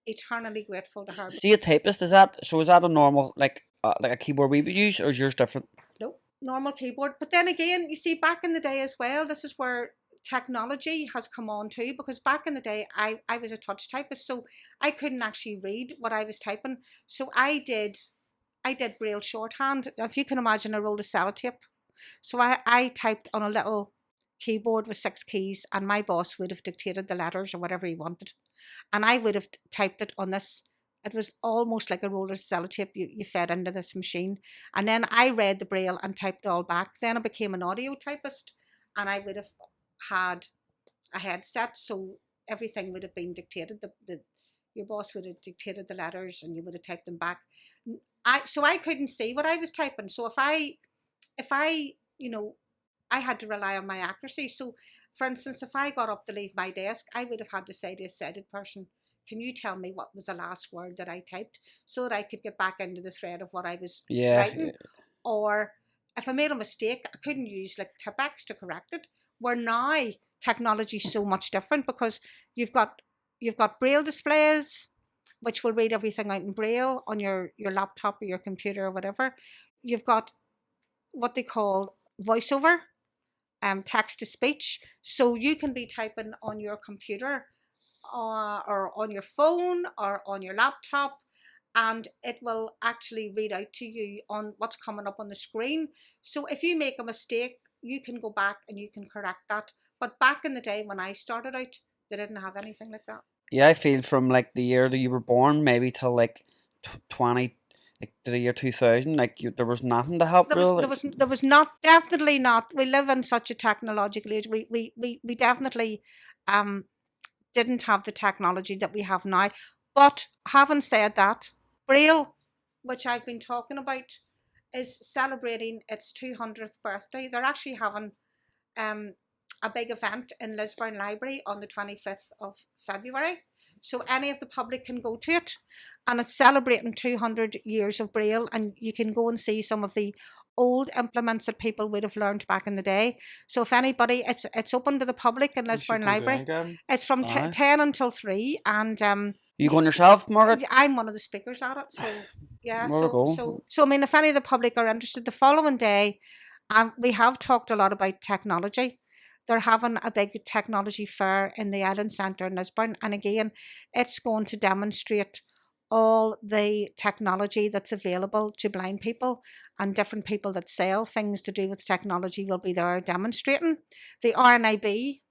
eternally grateful to her. See, a typist, is that a normal like a keyboard we would use, or is yours different? Nope, normal keyboard. But then again, you see, back in the day as well, this is where technology has come on too, because back in the day I was a touch typist, so I couldn't actually read what I was typing. So I did Braille shorthand. If you can imagine, a roll of sellotape. So I typed on a little keyboard with 6 keys, and my boss would have dictated the letters or whatever he wanted. And I would have typed it on this. It was almost like a roller sellotape you fed into this machine. And then I read the Braille and typed it all back. Then I became an audio typist, and I would have had a headset, so everything would have been dictated. Your boss would have dictated the letters and you would have typed them back. So I couldn't see what I was typing. So if I I had to rely on my accuracy. So for instance, if I got up to leave my desk, I would have had to say to a sighted person, can you tell me what was the last word that I typed, so that I could get back into the thread of what I was writing? Or if I made a mistake, I couldn't use like Tipex to correct it. Where now technology is so much different, because you've got Braille displays, which will read everything out in Braille on your laptop or your computer or whatever. You've got what they call voiceover, text to speech. So you can be typing on your computer or on your phone or on your laptop, and it will actually read out to you on what's coming up on the screen. So if you make a mistake, you can go back and you can correct that. But back in the day when I started out, they didn't have anything like that. Yeah, I feel from like the year that you were born, maybe till like 20, like the year 2000, like there was nothing to help. There was not, definitely not. We live in such a technological age. We definitely didn't have the technology that we have now. But having said that, Braille, which I've been talking about, is celebrating its 200th birthday. They're actually having a big event in Lisburn Library on the 25th of February. So any of the public can go to it, and it's celebrating 200 years of Braille, and you can go and see some of the old implements that people would have learned back in the day. So if anybody, it's open to the public in Lisburn Library. It's from 10 until 3, and you going yourself, Margaret? I'm one of the speakers at it, so yeah. So I mean, if any of the public are interested, the following day, we have talked a lot about technology. They're having a big technology fair in the Island Centre in Lisburn, and again, it's going to demonstrate all the technology that's available to blind people, and different people that sell things to do with technology will be there demonstrating. The RNIB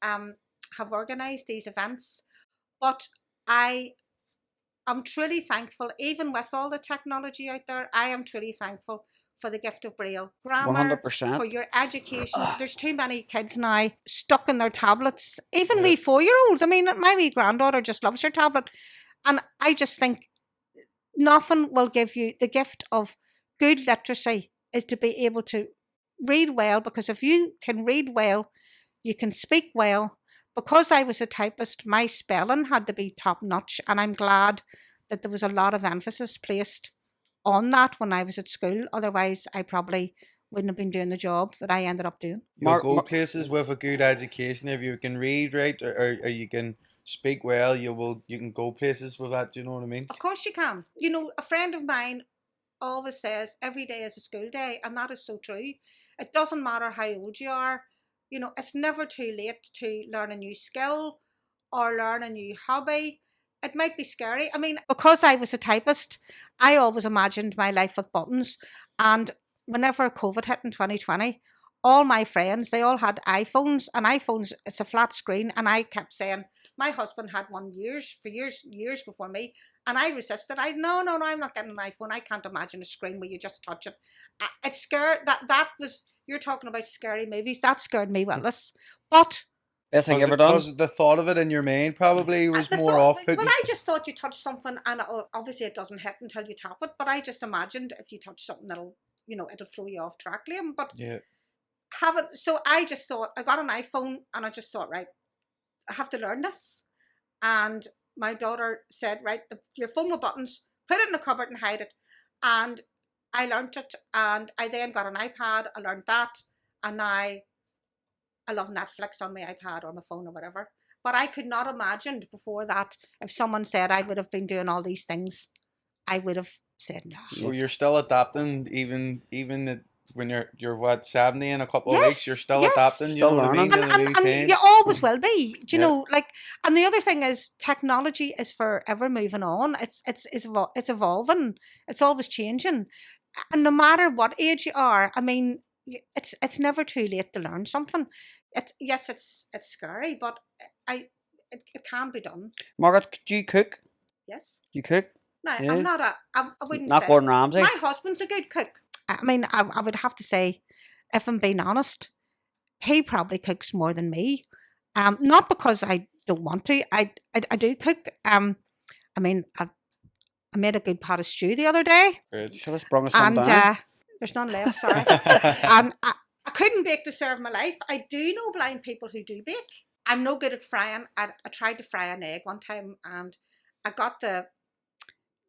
have organised these events, but I'm truly thankful, even with all the technology out there, I am truly thankful for the gift of Braille. Grammar, 100%. for your education. There's too many kids now stuck in their tablets. Even wee 4-year-olds. I mean, my wee granddaughter just loves her tablet. And I just think nothing will give you the gift of good literacy is to be able to read well, because if you can read well, you can speak well. Because I was a typist, my spelling had to be top notch, and I'm glad that there was a lot of emphasis placed on that when I was at school. Otherwise, I probably wouldn't have been doing the job that I ended up doing. You'll go places with a good education if you can read right, or you can speak well. You can go places with that. Do you know what I mean? Of course you can. You know, a friend of mine always says every day is a school day, and that is so true. It doesn't matter how old you are. You know, it's never too late to learn a new skill or learn a new hobby. It might be scary. I mean, because I was a typist, I always imagined my life with buttons. And whenever COVID hit in 2020, all my friends, they all had iPhones, and iPhones, it's a flat screen. And I kept saying, my husband had one years before me. And I resisted. No, I'm not getting an iPhone. I can't imagine a screen where you just touch it. It's scared. That was, you're talking about scary movies. That scared me witless. But best thing ever done. Because the thought of it in your mind probably was more off-putting. Well, I just thought you touch something, and obviously it doesn't hit until you tap it. But I just imagined if you touch something, it'll throw you off track, Liam. But yeah, so I just thought, I got an iPhone, and I just thought, right, I have to learn this. And my daughter said, right, your phone with buttons, put it in the cupboard and hide it. And I learned it, and I then got an iPad. I learned that, and now I love Netflix on my iPad or my phone or whatever. But I could not imagine before that, if someone said I would have been doing all these things, I would have said no. So you're still adapting, even when you're what, 70 in a couple of weeks, you're still adapting. You know what I mean? And you always will be. Do you know, like, and the other thing is, technology is forever moving on. It's evolving. It's always changing. And no matter what age you are, I mean, it's never too late to learn something. It's scary, but it can be done. Margaret, do you cook? Yes. You cook? No, Yeah. I'm not I wouldn't Not say. Gordon Ramsay. My husband's a good cook. I mean, I would have to say, if I'm being honest, he probably cooks more than me. Not because I don't want to. I do cook. I mean, I made a good pot of stew the other day, Great. Should have sprung us some and down. there's none left. Sorry. And I couldn't bake to serve my life. I do know blind people who do bake. I'm no good at frying. I tried to fry an egg one time, and I got the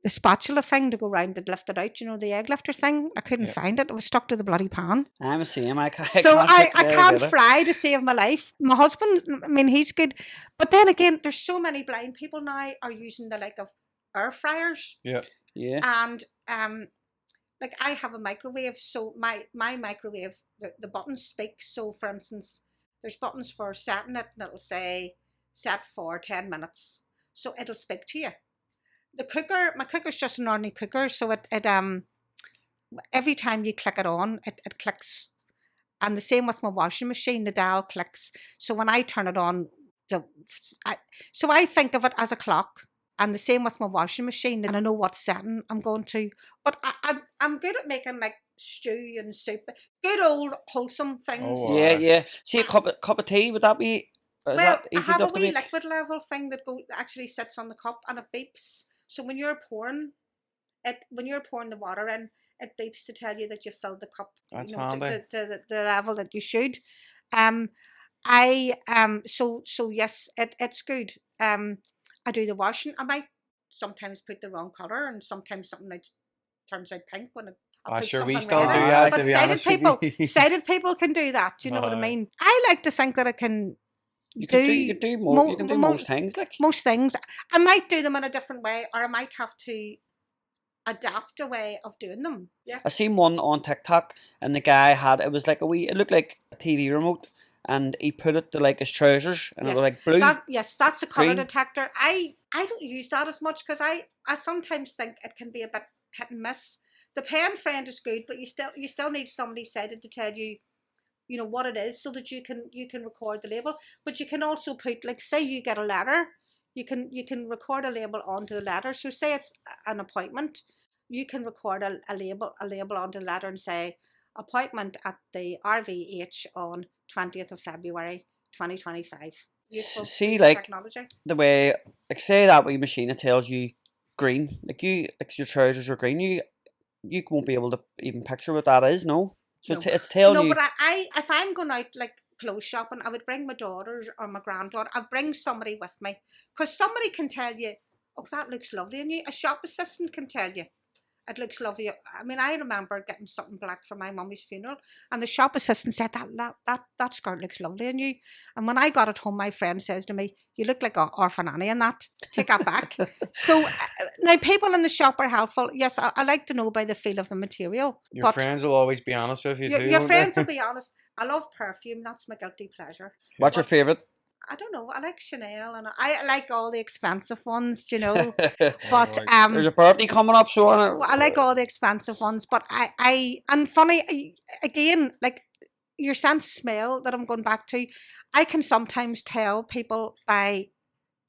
spatula thing to go round and lift it out. You know, the egg lifter thing. I couldn't Yeah. find it. It was stuck to the bloody pan. I'm the same. I can't. So can't I cook can't either. fry to save my life. My husband, I mean, he's good, but then again, there's so many blind people now are using the like of air fryers, Yeah. Yeah. and like I have a microwave, so my microwave, the buttons speak. So for instance, there's buttons for setting it, and it'll say set for 10 minutes, so it'll speak to you. The cooker, my cooker's just an ordinary cooker, so it every time you click it on, it clicks. And the same with my washing machine, the dial clicks. So when I turn it on, so I think of it as a clock. And the same with my washing machine, then I know what setting I'm going to. But I'm good at making like stew and soup, good old wholesome things. Oh, Yeah, aye. yeah. See, a cup of tea, would that be? Is Well, that I easy have a enough to wee make? liquid level thing that actually sits on the cup and it beeps. So when you're pouring the water in, it beeps to tell you that you've filled the cup. That's you know, handy. to the level that you should. So yes, it's good. I do the washing. I might sometimes put the wrong colour, and sometimes something turns out pink when I put Sure, we something still red do in. that, But to be sighted honest with people, you. sighted people can do that. Do you know what I Aye. mean? I like to think that I can You can do more. You can do most things, like. most things. I might do them in a different way, or I might have to adapt a way of doing them. Yeah. I seen one on TikTok, and the guy had it was like it looked like a TV remote, and he put it to like his trousers, and it was like blue. That's a colour green. detector. I don't use that as much because I sometimes think it can be a bit hit and miss. The pen friend is good, but you still need somebody sighted to tell you, you know, what it is, so that you can record the label. But you can also put, like, say you get a letter, you can record a label onto the letter. So say it's an appointment, you can record a label onto the letter and say appointment at the RVH on 20th of February 2025. Useful See, piece of like technology. the way, like, say that wee machine, it tells you green, like your trousers are green. You won't be able to even picture what that is, no. So No. it's telling No, you. but I if I'm going out like clothes shopping, I would bring my daughter or my granddaughter. I'd bring somebody with me, because somebody can tell you, oh, that looks lovely, and a shop assistant can tell you it looks lovely. I mean, I remember getting something black for my mummy's funeral, and the shop assistant said that skirt looks lovely on you. And when I got it home, my friend says to me, "You look like an orphan Annie in that. Take that back." So now people in the shop are helpful. Yes, I like to know by the feel of the material. Your but friends will always be honest with you, too. your won't friends they? will be honest. I love perfume. That's my guilty pleasure. What's your But favorite? I don't know. I like Chanel, and I like all the expensive ones, you know. Oh, But like, There's a birthday coming up, so I like all the expensive ones. But and funny again, like your sense of smell that I'm going back to, I can sometimes tell people by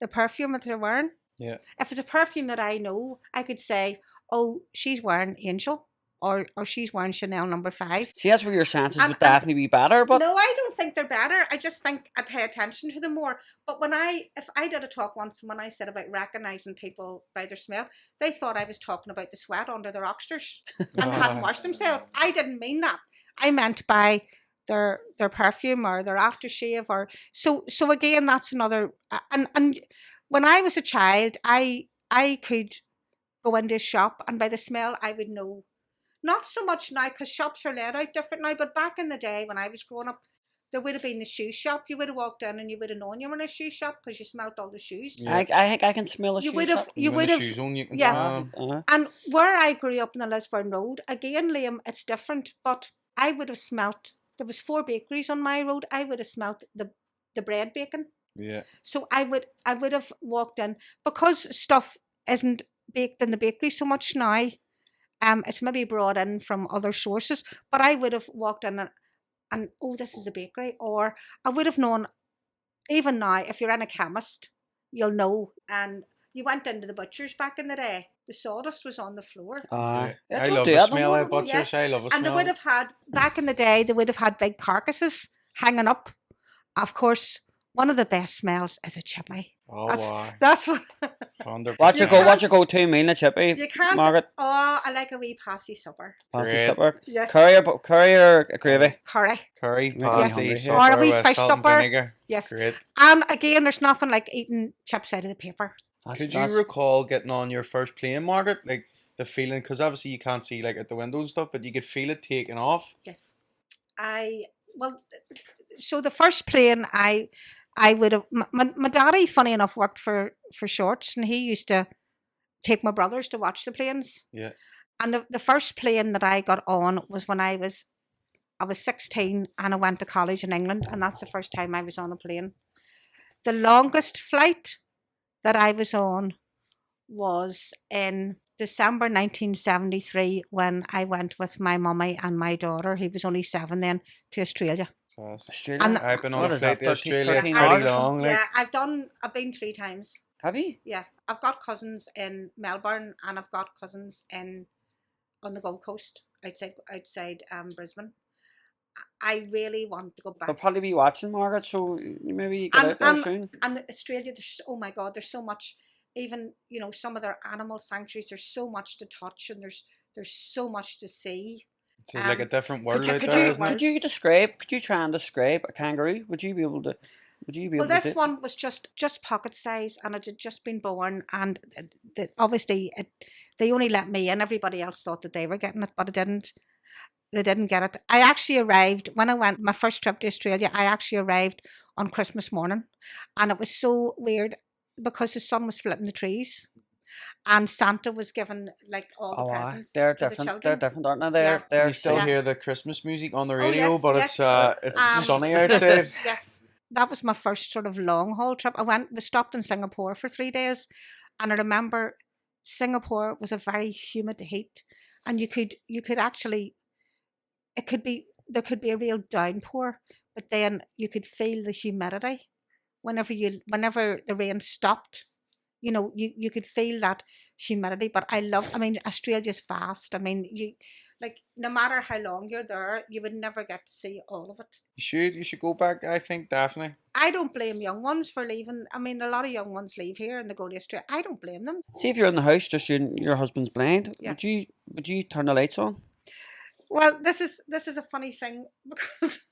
the perfume that they're wearing. yeah. If it's a perfume that I know, I could say, "Oh, she's wearing Angel," or she's wearing Chanel number 5. See, that's where your senses And- would definitely be better, but No, I don't think they're better. I just think I pay attention to them more. But if I did a talk once, when I said about recognising people by their smell, they thought I was talking about the sweat under their oxters and hadn't washed themselves. I didn't mean that. I meant by their perfume or their aftershave, or so again, that's another. And when I was a child, I could go into a shop, and by the smell I would know. Not so much now, because shops are laid out different now, but back in the day when I was growing up, there would have been the shoe shop. You would have walked in and you would have known you were in a shoe shop because you smelt all the shoes. Yeah. I think I can smell a You shoe would have, shop. you When would the have, shoes on, you can yeah. smell 'em. and where I grew up in the Lisburn Road, again, Liam, it's different, but I would have smelt, there was 4 bakeries on my road, I would have smelt the bread baking. Yeah. So I would have walked in, because stuff isn't baked in the bakery so much now. It's maybe brought in from other sources, but I would have walked in and oh, this is a bakery. Or I would have known, even now, if you're in a chemist, you'll know. And you went into the butcher's back in the day, the sawdust was on the floor. I I don't love do the that no smell more. of butchers. Yes. I love a And they would smell. have had, back in the day, they would have had big carcasses hanging up. Of course, one of the best smells is a chippy. Oh, That's, wow. that's what. 100%. What's your go-to meal in a chippy, You can't. Margaret? Oh, I like a wee passy supper. Pasty Great. supper. Yes. Curry or gravy? Curry. Curry, Making me pasty, hungry here. supper Or a wee with fish salt and supper. vinegar. Yes. Great. And again, there's nothing like eating chips out of the paper. Could you recall getting on your first plane, Margaret? Like the feeling, because obviously you can't see like at the windows and stuff, but you could feel it taking off. Yes. So the first plane I would have, my daddy, funny enough, worked for Shorts, and he used to take my brothers to watch the planes. Yeah. And the first plane that I got on was when I was 16 and I went to college in England, and that's the first time I was on a plane. The longest flight that I was on was in December 1973 when I went with my mummy and my daughter, who was only 7 then, to Australia. Australia? And I've been on What a is that, flight to 13 Australia. It's 13 pretty hours or long. Like, Yeah, I've been 3 times. Have you? Yeah, I've got cousins in Melbourne and I've got cousins on the Gold Coast outside Brisbane. I really want to go back. They'll probably be watching, Margaret, so maybe you get out there soon. And Australia, oh my God, there's so much. Even some of their animal sanctuaries, there's so much to touch, and there's so much to see. it's like a different world you- out could there, you- isn't it? Could you try and describe a kangaroo? Would you be able to? Well, this one was just pocket size, and it had just been born, and obviously they only let me in. Everybody else thought that they were getting it, but it didn't. They didn't get it. I actually arrived when I went my first trip to Australia. I actually arrived on Christmas morning, and it was so weird because the sun was splitting the trees, and Santa was giving like all the presents. They're to the different. children. They're different, aren't they? Yeah. They're You still Yeah. hear the Christmas music on the Oh, radio, yes, but yes. it's Um, sunny yes, outside. yes. That was my first sort of long haul trip. We stopped in Singapore for 3 days, and I remember Singapore was a very humid heat, and you could actually, there could be a real downpour, but then you could feel the humidity whenever the rain stopped. You could feel that humidity. But I mean, Australia's vast. I mean, no matter how long you're there, you would never get to see all of it. You should go back. I think definitely. I don't blame young ones for leaving. I mean, a lot of young ones leave here and they go to Australia. I don't blame them. See, if you're in the house, just your husband's blind. Yeah. Would you turn the lights on? Well, this is a funny thing because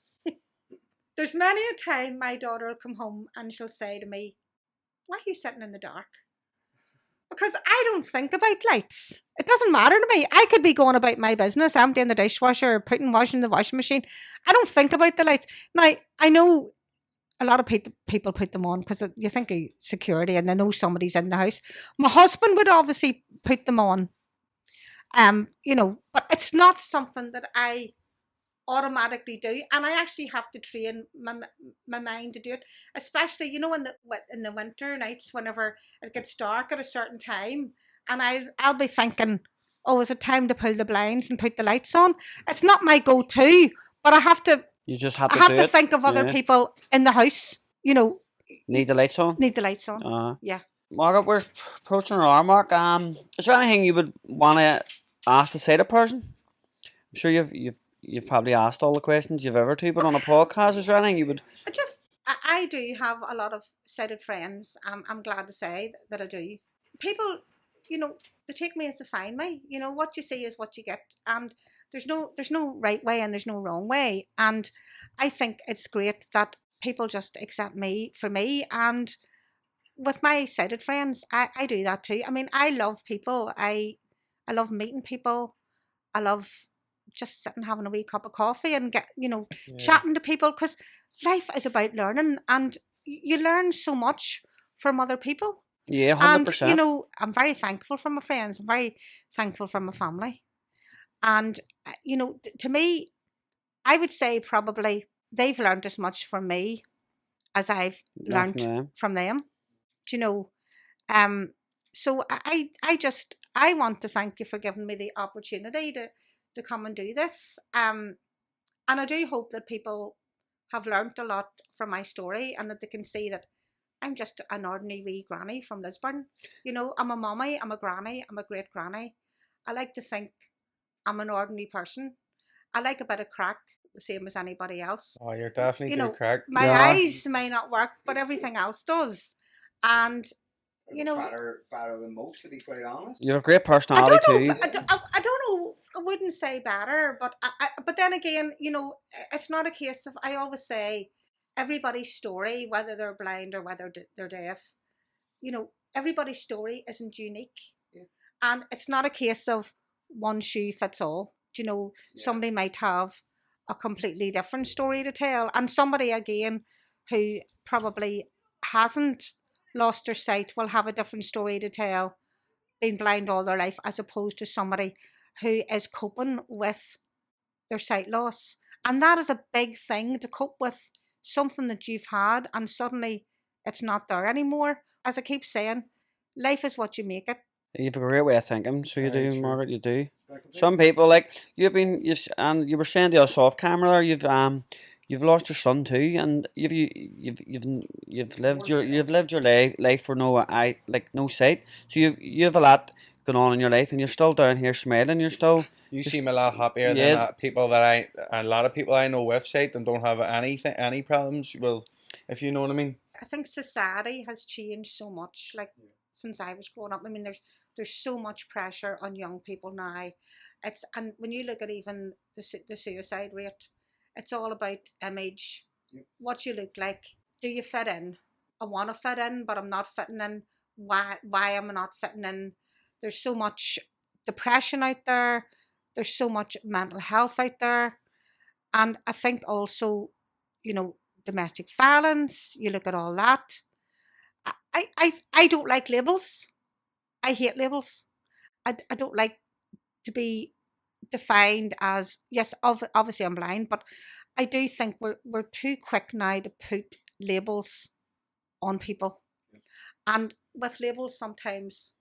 there's many a time my daughter will come home and she'll say to me, "Why are you sitting in the dark?" Because I don't think about lights. It doesn't matter to me. I could be going about my business, emptying the dishwasher, or washing the washing machine. I don't think about the lights. Now, I know a lot of people put them on because you think of security and they know somebody's in the house. My husband would obviously put them on, but it's not something that I automatically do, and I actually have to train my mind to do it, especially in the winter nights whenever it gets dark at a certain time, and I'll be thinking, oh, is it time to pull the blinds and put the lights on? It's not my go-to, but I have to. You just have to. I have do to it. think of other Yeah. people in the house. Need the lights on. Need the lights on. Yeah. Margaret, we're approaching our hour mark. Is there anything you would want to ask the sighted person? I'm sure you've probably asked all the questions you've ever to, but on a podcast, is there anything you would? I do have a lot of sighted friends. I'm glad to say that I do. People, they take me as they find me. What you see is what you get, and there's no right way and there's no wrong way. And I think it's great that people just accept me for me. And with my sighted friends, I do that too. I mean, I love people. I love meeting people. I love just sitting having a wee cup of coffee and chatting to people, because life is about learning, and you learn so much from other people. Yeah, 100%. And I'm very thankful for my friends. I'm very thankful for my family. And to me, I would say probably they've learned as much from me as I've learned from them. So I want to thank you for giving me the opportunity to come and do this. And I do hope that people have learnt a lot from my story and that they can see that I'm just an ordinary wee granny from Lisburn. You know, I'm a mummy, I'm a granny, I'm a great granny. I like to think I'm an ordinary person. I like a bit of crack, the same as anybody else. Oh, you're definitely You good know, crack. my You are. eyes may not work, but everything else does. And, you know, better than most, to be quite honest. You have a great I personality don't know. too. I don't know. I wouldn't say better, but but then again, you know, it's not a case of. I always say, everybody's story, whether they're blind or whether they're deaf, you know, everybody's story isn't unique, and it's not a case of one shoe fits all. You know, somebody might have a completely different story to tell, and somebody again who probably hasn't lost their sight will have a different story to tell, been blind all their life, as opposed to somebody who is coping with their sight loss. And that is a big thing, to cope with something that you've had and suddenly it's not there anymore. As I keep saying, life is what you make it. You've a great way of thinking, so you Very do, true. Margaret. You do. Some people like and you were saying the us off camera there. You've lost your son too, and you've lived your life for no sight. So you've a lot going on in your life, and you're still down here smiling. You're still You seem a lot happier than Yeah. a lot of people I know with sight and don't have any problems. Well, if you know what I mean. I think society has changed so much, like since I was growing up. I mean, there's so much pressure on young people now. And when you look at even the suicide rate, it's all about image, what you look like. Do you fit in? I want to fit in, but I'm not fitting in. Why am I not fitting in? There's so much depression out there. There's so much mental health out there. And I think also, you know, domestic violence, you look at all that. I don't like labels. I hate labels. I don't like to be defined as, yes, obviously I'm blind, but I do think we're too quick now to put labels on people. And with labels sometimes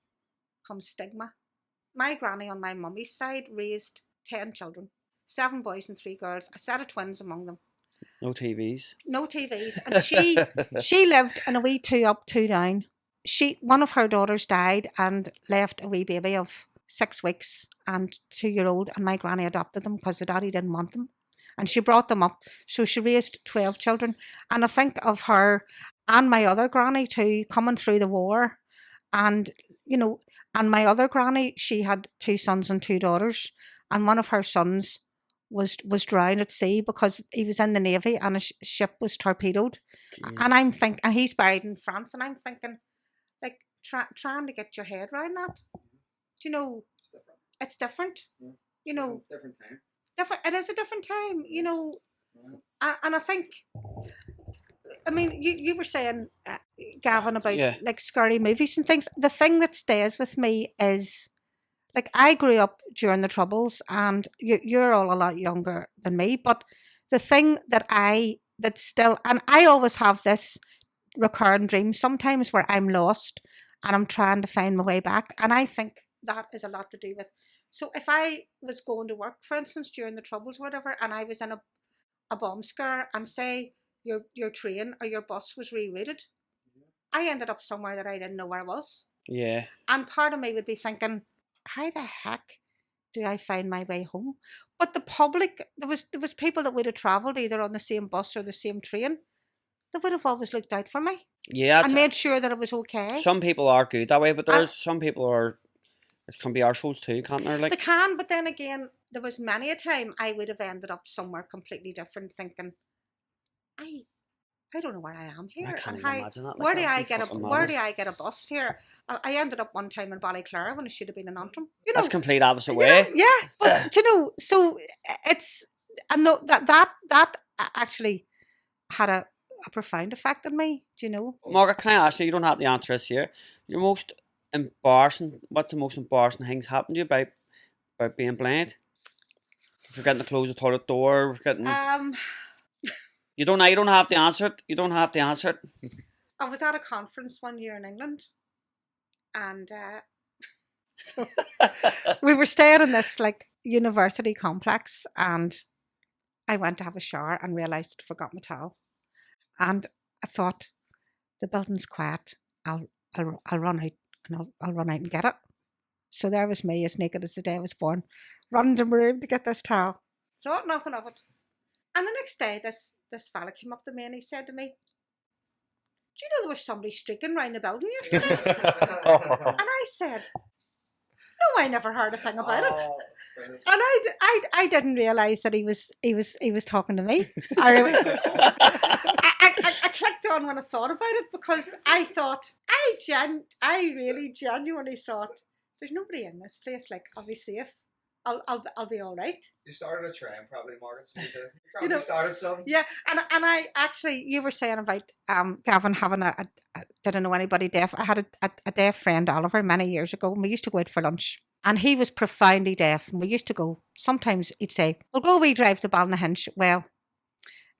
comes stigma. My granny on my mummy's side raised 10 children, 7 boys and 3 girls, a set of twins among them. no TVs. No TVs. And she lived in a wee 2 up, 2 down. One of her daughters died and left a wee baby of 6 weeks and 2-year-old, and my granny adopted them because the daddy didn't want them. And she brought them up. So she raised 12 children. And I think of her and my other granny too, coming through the war. And, you know, and my other granny, she had 2 sons and 2 daughters. And one of her sons was drowned at sea because he was in the Navy and his ship was torpedoed. And I'm thinking, and he's buried in France. And I'm thinking, like, trying to get your head around that. Do you know, it's different. You know, Different time. it is a different time, you know. And I think, I mean, you were saying, Gavin, about Yeah. like scary movies and things. The thing that stays with me is, like, I grew up during the Troubles, and you're all a lot younger than me, but the thing that still, and I always have this recurring dream sometimes where I'm lost and I'm trying to find my way back. And I think that is a lot to do with. So if I was going to work, for instance, during the Troubles or whatever, and I was in a bomb scare, and say your train or your bus was rerouted, I ended up somewhere that I didn't know where I was. Yeah. And part of me would be thinking, how the heck do I find my way home? But the public, there was people that would have travelled either on the same bus or the same train. They would have always looked out for me Yeah. and made sure that it was okay. Some people are good that way, but there's some people are. It can be arseholes too, can't there? Like They can, but then again, there was many a time I would have ended up somewhere completely different, thinking, I don't know where I am here. I can't And even how, imagine that. where Like, do that'd I be get fucking where do madness. I get a bus here? I ended up one time in Ballyclare when I should have been in Antrim. You know, That's complete opposite you know, way. yeah. But you know, so it's, I know that actually had a profound effect on me. Do you know? Margaret, can I ask you? You don't have to answer this here. Your most embarrassing. What's the most embarrassing things happened to you about being blind? Forgetting to close the toilet door. Forgetting. You don't have to answer it. You don't have to answer it. I was at a conference one year in England, and so we were staying in this like university complex, and I went to have a shower and realised I'd forgot my towel. And I thought, the building's quiet. I'll run out and I'll run out and get it. So there was me, as naked as the day I was born, running to my room to get this towel. Thought nothing of it. And the next day, this fella came up to me and he said to me, "Do you know there was somebody streaking round the building yesterday?" And I said, "No, I never heard a thing about it." And I didn't realise that he was talking to me. I clicked on when I thought about it, because I thought, I really genuinely thought, there's nobody in this place. Like, I'll be safe. I'll be all right. You started a trend, probably, Margaret. So you You know, started something. Yeah, and I actually, you were saying about Gavin having didn't know anybody deaf. I had a deaf friend, Oliver, many years ago, and we used to go out for lunch. And he was profoundly deaf, and we used to go. Sometimes he'd say, "We'll go away drive to Ballynahinch." Well,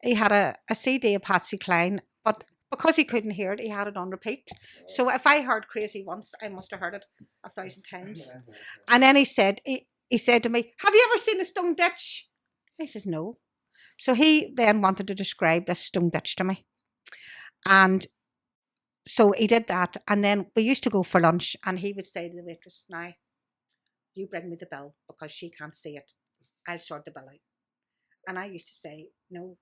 he had a CD of Patsy Cline, but because he couldn't hear it, he had it on repeat. So if I heard Crazy once, I must have heard it 1,000 times. And then he said to me, "Have you ever seen a stone ditch?" I says, "No." So he then wanted to describe this stone ditch to me. And so he did that. And then we used to go for lunch, and he would say to the waitress, "Now, you bring me the bill, because she can't see it. I'll sort the bill out." And I used to say, "No,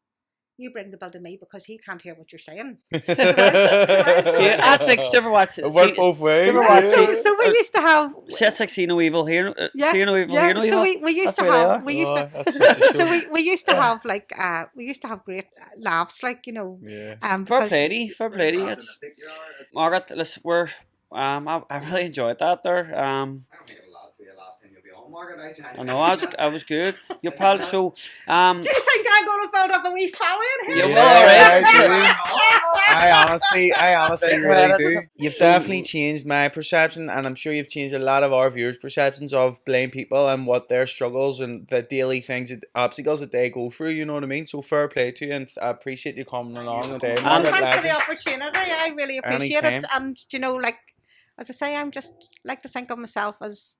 you bring the bill to me, because he can't hear what you're saying." Yeah, that's like, ever watch It worked both ways. So we used to have. Shit's like see no evil, hear see no evil, hear no So evil. we used That's to the way they have. are. We used to. That's such a So shame. we used to have like we used to have great laughs, like, you know. Yeah. Fair Because- play to you, fair play to you. It's, Margaret, listen, we're I really enjoyed that there. I don't think it'll last be the last time you'll be on, Margaret. I know I was good. You're probably so Do you think I'm going to build up a wee fella in here? Yeah, Yeah, well, I honestly Big really credit. do. You've definitely changed my perception, and I'm sure you've changed a lot of our viewers' perceptions of blind people and what their struggles and the daily things, obstacles that they go through. You know what I mean? So fair play to you, and I appreciate you coming along today. And Margaret, thanks for the legend. opportunity. I really appreciate it. Anytime. And, you know, like, as I say, I'm just like to think of myself as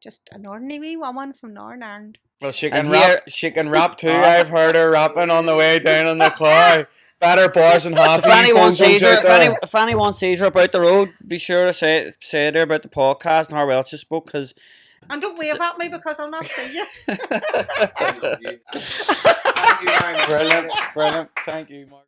just an ordinary wee woman from Northern Ireland. Well, she And can rap too. I've heard her rapping on the way down in the car. Better bars and half. if anyone sees her, if anyone sees her about the road, be sure to say there about the podcast and how well she spoke, because And don't wave at me, because I'll not see you. Thank you very much. Brilliant. Thank you, Mark.